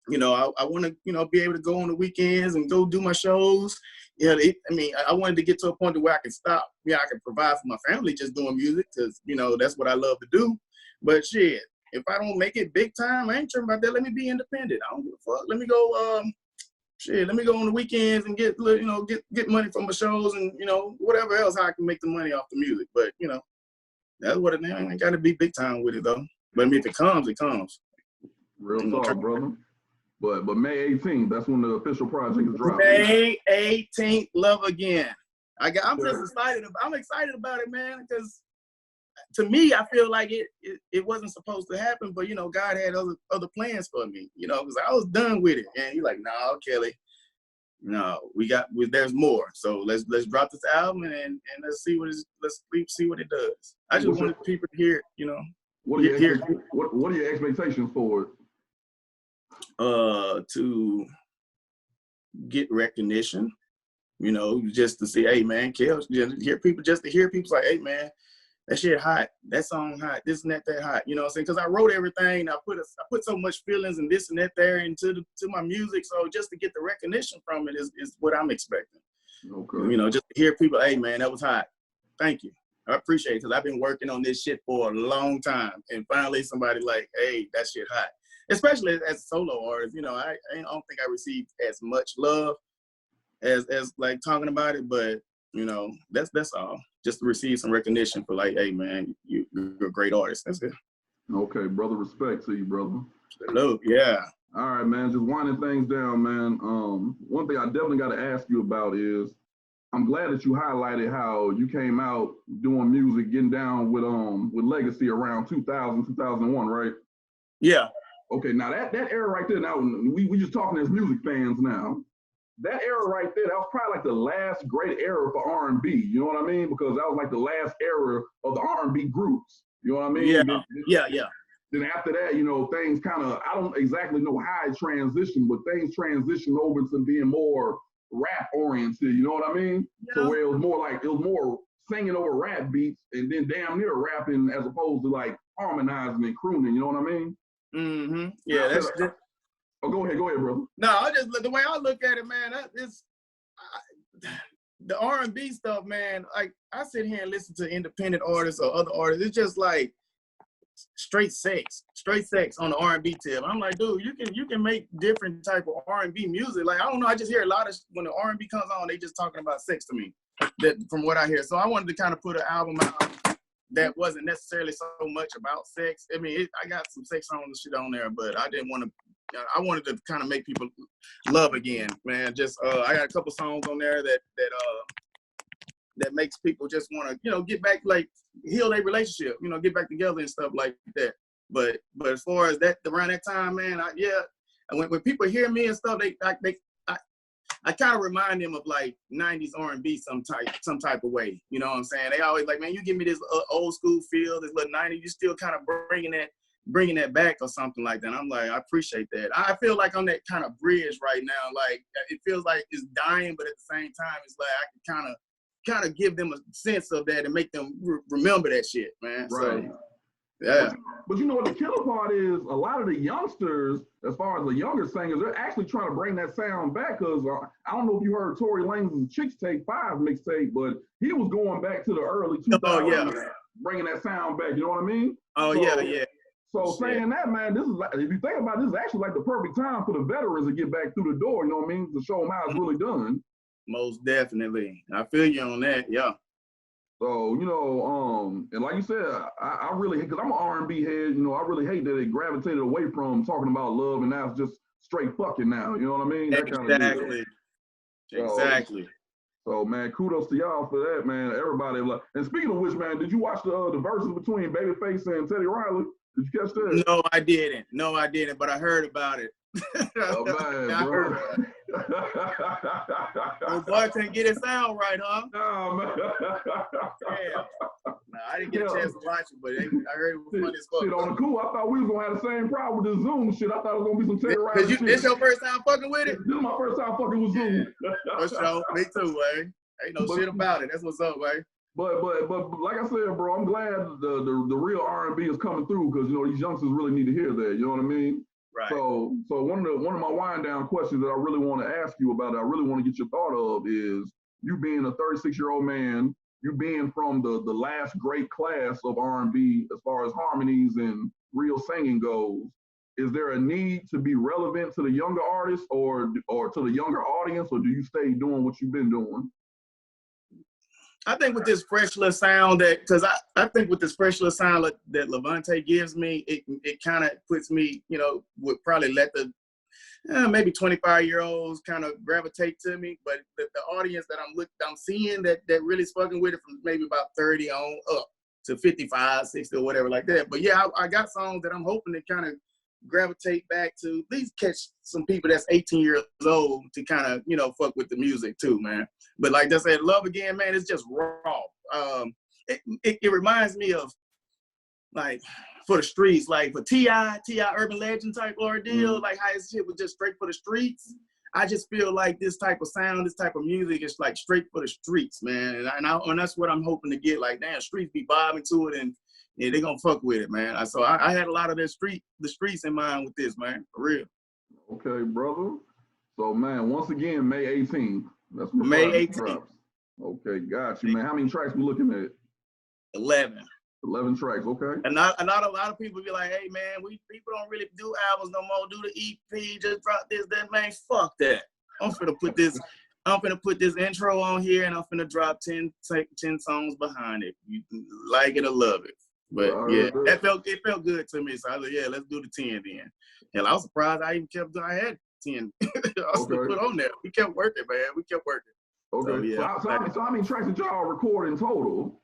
I want to, be able to go on the weekends and go do my shows. I wanted to get to a point where I can stop. I can provide for my family just doing music because, that's what I love to do. But shit, if I don't make it big time, I ain't tripping about that. Let me be independent. I don't give a fuck. Let me go, let me go on the weekends and get money from my shows and, whatever else, how I can make the money off the music. But, that's what it is. I ain't got to be big time with it, though. But if it comes, it comes. Real talk, brother. But May 18th, that's when the official project is dropping. May 18th, Love Again. I'm just excited. I'm excited about it, man, because to me, I feel like it wasn't supposed to happen, but God had other plans for me, because I was done with it. And he's like, no, Kelly, no, there's more. So let's drop this album and let's see what it does. I just wanted people to hear it, What are your what are your expectations for it? To get recognition, you know, just to see, hey man, Kel, just to hear people say, hey man, that shit hot, that song hot, this and that hot, you know what I'm saying? Because I wrote everything, I put so much feelings and this and that there into to my music, so just to get the recognition from it is what I'm expecting. Okay. You know, just to hear people, hey man, that was hot. Thank you. I appreciate it, because I've been working on this shit for a long time, and finally somebody like, hey, that shit hot. Especially as a solo artist, you know, I don't think I received as much love as like talking about it, but you know, that's all. Just to receive some recognition for like, hey man, you're a great artist. That's it. Okay, brother. Respect to you, brother. Hello, yeah. All right, man. Just winding things down, man. One thing I definitely got to ask you about is, I'm glad that you highlighted how you came out doing music, getting down with Legacy around 2000, 2001, right? Yeah. Okay, now that era right there, now we just talking as music fans now. That era right there, that was probably like the last great era for R&B. You know what I mean? Because that was like the last era of the R&B groups. You know what I mean? Yeah. Then after that, you know, things kind of, I don't exactly know how it transitioned, but things transitioned over to being more rap oriented. You know what I mean? Yeah. So where it was more singing over rap beats and then damn near rapping as opposed to like harmonizing and crooning. You know what I mean? Mm-hmm. Yeah, that's. Oh, go ahead, brother. No, I just the way I look at it, man. The R&B stuff, man. Like I sit here and listen to independent artists or other artists. It's just like straight sex on the R&B tip. I'm like, dude, you can make different type of R&B music. Like I don't know, I just hear a lot of when the R&B comes on, they just talking about sex to me. That from what I hear. So I wanted to kind of put an album out that wasn't necessarily so much about sex. I mean, I got some sex songs and shit on there, but I didn't want to. I wanted to kind of make people love again, man. Just I got a couple songs on there that makes people just want to, you know, get back, like heal their relationship, you know, get back together and stuff like that. But as far as that around that time, man, when people hear me and stuff, I kind of remind them of like 90s R&B some type of way. You know what I'm saying? They always like, man, you give me this old school feel, this little 90s, you still kind of bringing that back or something like that. And I'm like, I appreciate that. I feel like I'm that kind of bridge right now. Like it feels like it's dying, but at the same time, it's like I can kind of give them a sense of that and make them remember that shit, man. Right. So, yeah. But you know what the killer part is? A lot of the youngsters, as far as the younger singers, they're actually trying to bring that sound back. Because I don't know if you heard Tory Lanez' Chicks Take 5 mixtape, but he was going back to the early 2000s, bringing that sound back. You know what I mean? Yeah. So saying that, man, this is like, if you think about it, this is actually like the perfect time for the veterans to get back through the door. You know what I mean? To show them how it's really done. Most definitely. I feel you on that. Yeah. So, you know, and like you said, I really, because I'm an R&B head, you know, I really hate that it gravitated away from talking about love and now it's just straight fucking now. You know what I mean? That kind of Exactly. So, man, kudos to y'all for that, man. Everybody. And speaking of which, man, did you watch the verses between Babyface and Teddy Riley? Did you catch that? No, I didn't, but I heard about it. Oh, man, bro. Oh, boy couldn't get his sound right, huh? Oh, man. Damn. No, I didn't get a chance to watch it, but I heard it was funny as fuck. Shit, on the cool, I thought we was going to have the same problem with the Zoom shit. I thought it was going to be some Teddy Riley shit. This your first time fucking with it? This is my first time fucking with Zoom. For sure. Me too, man. Ain't no shit about it. That's what's up, man. But like I said, bro, I'm glad the real R&B is coming through because, you know, these youngsters really need to hear that. You know what I mean? Right. So one of my wind down questions that I really want to ask you about, I really want to get your thought of is you being a 36-year-old man, you being from the last great class of R&B as far as harmonies and real singing goes. Is there a need to be relevant to the younger artists or to the younger audience, or do you stay doing what you've been doing? I think with this fresh little sound because I think with this fresh little sound that Levante gives me, it kind of puts me, you know, would probably let the maybe 25-year-olds kind of gravitate to me, but the audience that I'm seeing that really fucking with it from maybe about 30 on up to 55, 60 or whatever like that. But yeah, I got songs that I'm hoping to kind of gravitate back to at least catch some people that's 18 years old to kind of, you know, fuck with the music too, man. But like I said, Love Again, man, it's just raw. It reminds me of like for the streets, like for T.I. Urban Legend type ordeal, like how his shit was just straight for the streets. I just feel like this type of sound, this type of music is like straight for the streets, man. And that's what I'm hoping to get. Like, damn, streets be vibing to it, and yeah, they gonna fuck with it, man. So I had a lot of the streets in mind with this, man, for real. Okay, brother. So, man, once again, May 18th. That's when May Friday 18th. drops. Okay, got you, man. How many tracks we looking at? 11. 11 tracks, okay. And not a lot of people be like, hey, man, people don't really do albums no more. Do the EP, just drop this, that, man. Fuck that. I'm finna put this intro on here, and I'm finna drop 10 songs behind it. You can like it or love it. But yeah, it felt good to me. So I was like, yeah, let's do the 10 then. Hell, I was surprised I even kept doing. I had 10. I was put on there. We kept working, man. We kept working. Okay. So, yeah. So how many tracks did y'all record in total?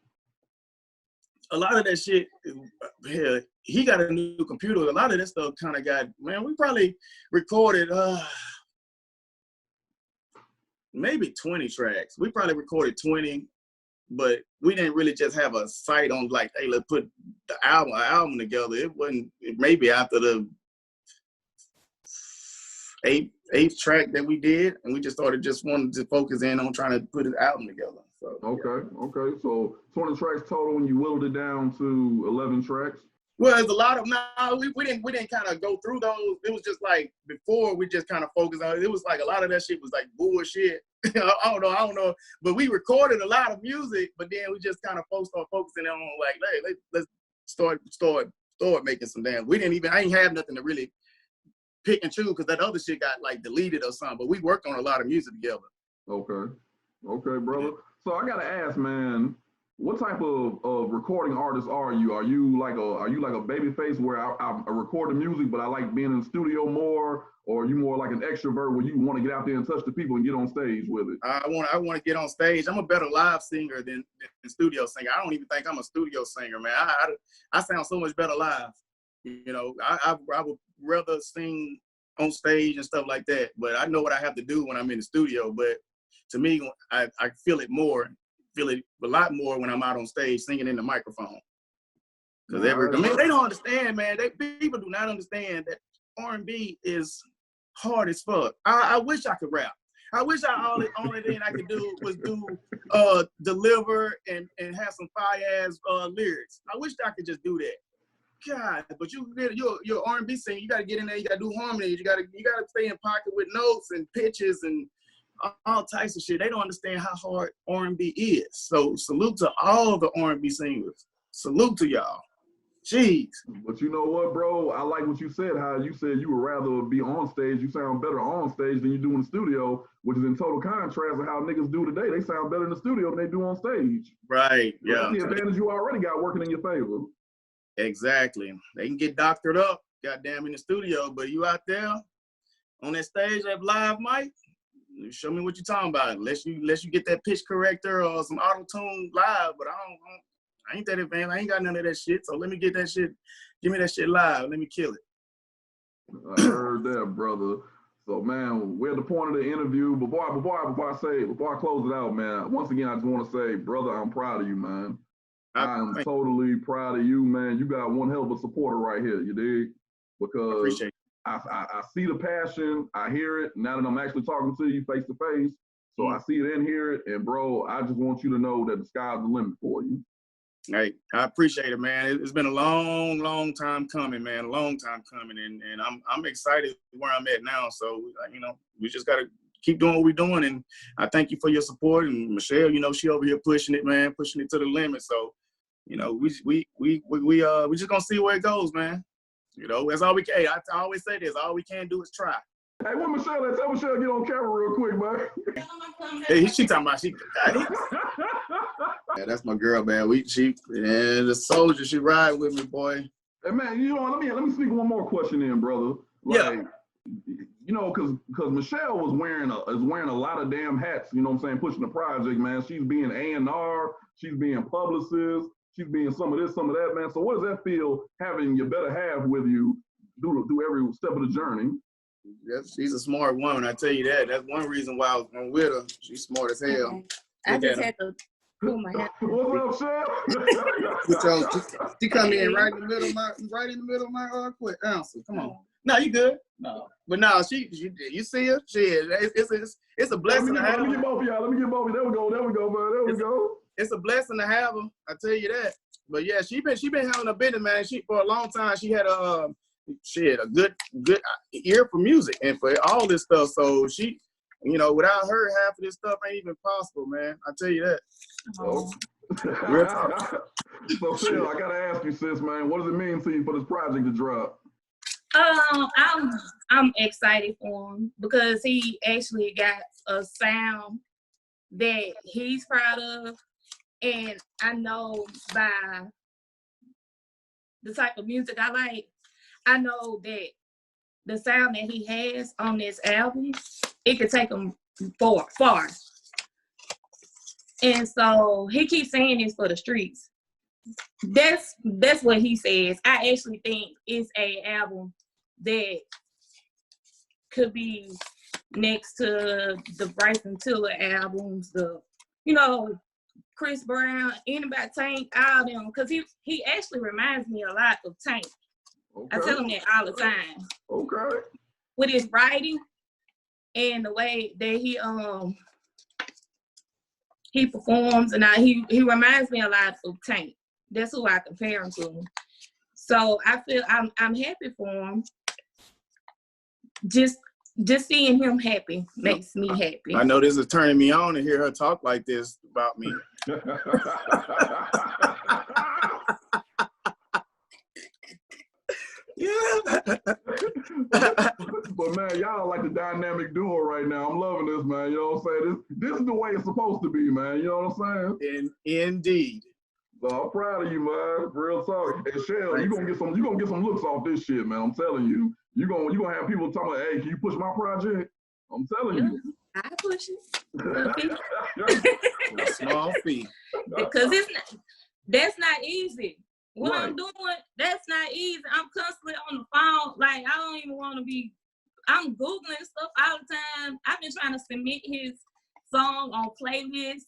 A lot of that shit, hell, he got a new computer. A lot of this stuff kind of got, man, we probably recorded maybe 20 tracks. We probably recorded 20, but we didn't really just have a site on like, hey, let's put the album together. It wasn't, maybe after the eighth track that we did, and we just started just wanting to focus in on trying to put an album together. So okay. So 20 tracks total, and you whittled it down to 11 tracks. Well, there's a lot of we didn't kind of go through those. It was just like before we just kind of focused on it. It was like a lot of that shit was like bullshit. I don't know. But we recorded a lot of music, but then we just kind of started focusing on like, hey, let's start making some damn. I ain't have nothing to really pick and choose because that other shit got like deleted or something. But we worked on a lot of music together. Okay, brother. So I gotta ask, man, what type of recording artist are you? Are you like a baby face where I record the music, but I like being in the studio more, or are you more like an extrovert where you want to get out there and touch the people and get on stage with it? I want to get on stage. I'm a better live singer than studio singer. I don't even think I'm a studio singer, man. I sound so much better live. You know, I would rather sing on stage and stuff like that, but I know what I have to do when I'm in the studio. But to me, I feel it a lot more when I'm out on stage singing in the microphone. Because they don't understand, man. People do not understand that R&B is hard as fuck. I wish I could rap. I wish only thing I could do was deliver and have some fire ass lyrics. I wish I could just do that. God, but you're R&B singer. You gotta get in there. You gotta do harmonies. You gotta stay in pocket with notes and pitches and all types of shit. They don't understand how hard R&B is. So salute to all the R&B singers. Salute to y'all. Jeez. But you know what, bro? I like what you said. How you said you would rather be on stage. You sound better on stage than you do in the studio, which is in total contrast to how niggas do today. They sound better in the studio than they do on stage. Right. So yeah. that's the advantage you already got working in your favor. Exactly. They can get doctored up, goddamn, in the studio, but you out there on that stage, that live mic, show me what you're talking about. Unless you get that pitch corrector or some auto-tune live, but I ain't that advanced. I ain't got none of that shit. So let me get that shit. Give me that shit live. Let me kill it. I heard that, brother. So man, we're at the point of the interview. Before I close it out, man, once again, I just want to say, brother, I'm proud of you, man. I'm totally proud of you, man. You got one hell of a supporter right here, you dig? Because I see the passion, I hear it. Now that I'm actually talking to you face to face, so I see it and hear it. And bro, I just want you to know that the sky's the limit for you. Hey, I appreciate it, man. It's been a long time coming, man. A long time coming, and I'm excited where I'm at now. So we just gotta keep doing what we're doing, and I thank you for your support. And Michelle, she over here pushing it, man, pushing it to the limit. So, we just gonna see where it goes, man. That's all we can. Hey, I always say this: all we can do is try. Hey, what Michelle? Tell Michelle get on camera real quick, man. Hey, she talking about yeah, that's my girl, man. The soldier, she ride with me, boy. Hey, man, let me sneak one more question in, brother. Like, yeah. Because Michelle is wearing a lot of damn hats. You know what I'm saying? Pushing the project, man. She's being A&R. She's being publicist. She's being some of this, some of that, man. So what does that feel having your better half with you through every step of the journey? Yes, she's a smart woman. I tell you that. That's one reason why I'm with her. She's smart as hell. Okay. I just had to pull my hair. What's up, Chef? She come in right in the middle of my quick answer. Come on. No, you good. No, but no, you see her. It's a blessing to have her. Let me get both of y'all. There we go, man. There we go. It's a blessing to have her. I tell you that. But yeah, she been handling her business, man. For a long time, she had a good ear for music and for all this stuff. So she, without her, half of this stuff ain't even possible, man. I tell you that. Oh. Real talk. So Phil, I gotta ask you, sis, man, what does it mean to you for this project to drop? I'm excited for him because he actually got a sound that he's proud of, and I know by the type of music I like, I know that the sound that he has on this album, it could take him far. And so he keeps saying this for the streets. That's what he says. I actually think it's a album that could be next to the Bryson Tiller albums, the Chris Brown, anybody, Tank, all them, because he actually reminds me a lot of Tank. Okay. I tell him that all the time. Okay. With his writing and the way that he performs, and he reminds me a lot of Tank. That's who I compare him to. So I feel I'm happy for him. Just seeing him happy makes me happy. I know this is turning me on to hear her talk like this about me. Yeah. But man, y'all like the dynamic duo right now. I'm loving this, man. You know what I'm saying? This is the way it's supposed to be, man. You know what I'm saying? Indeed. So I'm proud of you, man. Real talk. And Shell, you gonna get some looks off this shit, man. I'm telling you. You gonna have people talking about, hey, can you push my project? I'm telling you. I push it. A small fee. Because that's not easy. What Right. I'm doing, that's not easy. I'm constantly on the phone. Like, I don't even want to be, I'm Googling stuff all the time. I've been trying to submit his song on playlists,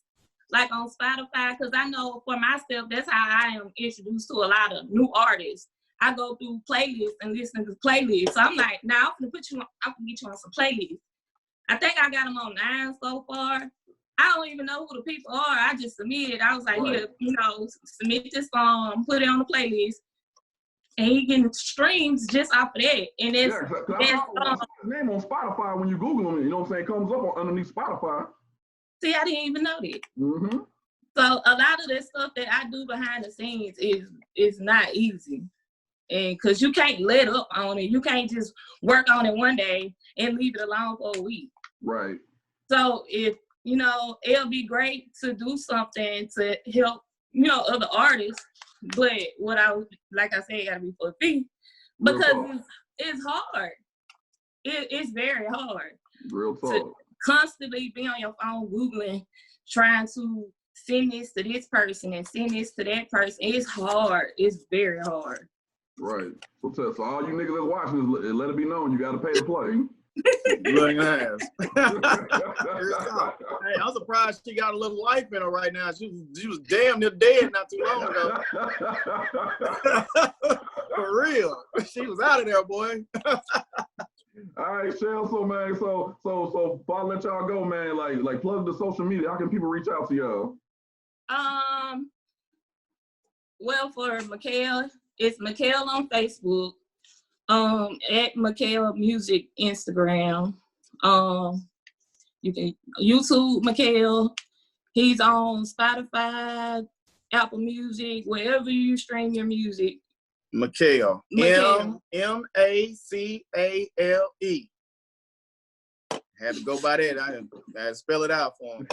like on Spotify, because I know for myself, that's how I am introduced to a lot of new artists. I go through playlists and listen to playlists. So I'm like, I'm gonna get you on some playlists. I think I got them on 9 so far. I don't even know who the people are. I just submitted. I was like, right. Here, submit this song, put it on the playlist. And he getting streams just off of that. And it's his name on Spotify when you Google him, you know what I'm saying? It comes up underneath Spotify. See, I didn't even know that. Mm-hmm. So a lot of this stuff that I do behind the scenes is not easy. And because you can't let up on it. You can't just work on it one day and leave it alone for a week. Right. So if, it'll be great to do something to help, other artists. But like I said, it gotta be for a fee. Because it's hard. It's very hard. Real talk. To constantly be on your phone Googling, trying to send this to this person and send this to that person. It's hard. It's very hard. Right. So all you niggas that's watching, let it be known you got to pay to play. Look ass. Hey, I'm surprised she got a little life in her right now. She was damn near dead not too long ago. For real. She was out of there, boy. All right, Shell. So man, so before I let y'all go, man, like plug the social media. How can people reach out to y'all? Well, for Macale, it's Macale on Facebook. At Macale Music Instagram. You can YouTube Macale. He's on Spotify, Apple Music, wherever you stream your music. Macale. Macale. Had to go by that. I had to spell it out for him.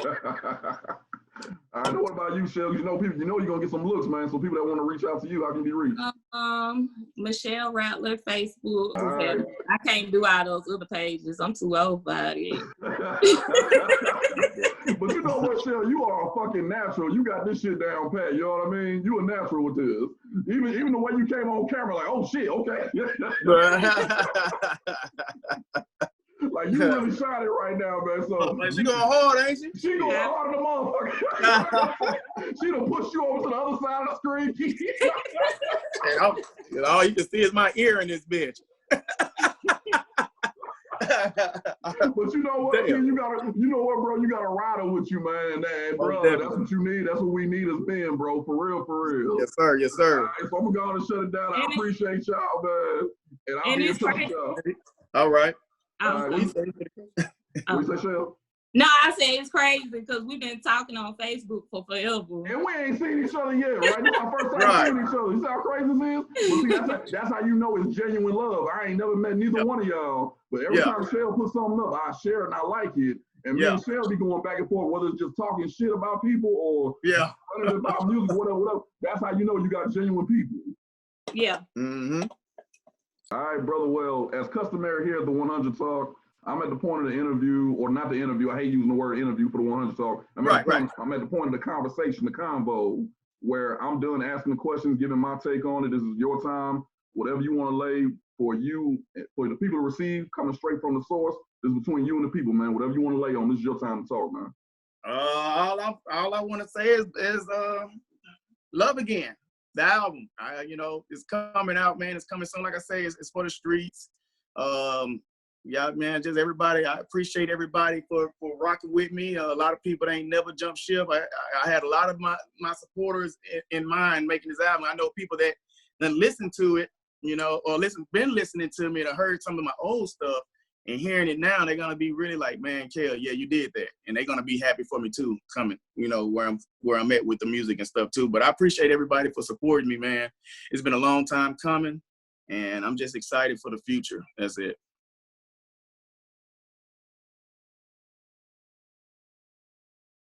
I know. What about you, Shell? You know you're gonna get some looks, man. So people that want to reach out to you, how can be reached? Michelle Rattler, Facebook. Right. I can't do all those other pages. I'm too old for it. But you know what, Shell? You are a fucking natural. You got this shit down pat. You know what I mean? You a natural with this. Even the way you came on camera, like, oh shit, okay. Like, you really shot it right now, man. So Like, she going hard, ain't she? she going hard than the motherfucker. She done push you over to the other side of the screen. And all you can see is my ear in this bitch. But you know what, Damn. you know what, bro? You got a rider with you, man. And bro, definitely. that's what you need. That's what we need as men, bro. For real, for real. Yes, sir. Yes, sir. All right, so I'm gonna go on and shut it down. I appreciate y'all, man. And I'll And be in it's touch crazy. with y'all. All right. All right, what you say, Shell? No, I say it's crazy because we've been talking on Facebook for forever. And we ain't seen each other yet, right? This is our first time Right. seeing each other. You see how crazy this is? But see, that's how you know it's genuine love. I ain't never met neither one of y'all, but every time Shell puts something up, I share it and I like it. And me and Shell be going back and forth, whether it's just talking shit about people or running about music, whatever. That's how you know you got genuine people. Yeah. Mm-hmm. All right, brother. Well, as customary here at the 100 Talk, I'm at the point of the interview, or not the interview. I hate using the word interview for the 100 Talk. I'm at the point of the conversation, the convo, where I'm done asking the questions, giving my take on it. This is your time. Whatever you want to lay for you, for the people to receive, coming straight from the source. This is between you and the people, man. Whatever you want to lay on, this is your time to talk, man. All I want to say is Love Again. The album, it's coming out, man. It's coming soon. Like I say, it's for the streets. Yeah, man, just everybody. I appreciate everybody for rocking with me. A lot of people ain't never jumped ship. I had a lot of my supporters in mind making this album. I know people that listen to it, or been listening to me and heard some of my old stuff and hearing it now. They're gonna be really like, man, Kel, yeah, you did that, and they're gonna be happy for me too, coming, where I'm at with the music and stuff too. But I appreciate everybody for supporting me, man. It's been a long time coming, and I'm just excited for the future. That's it.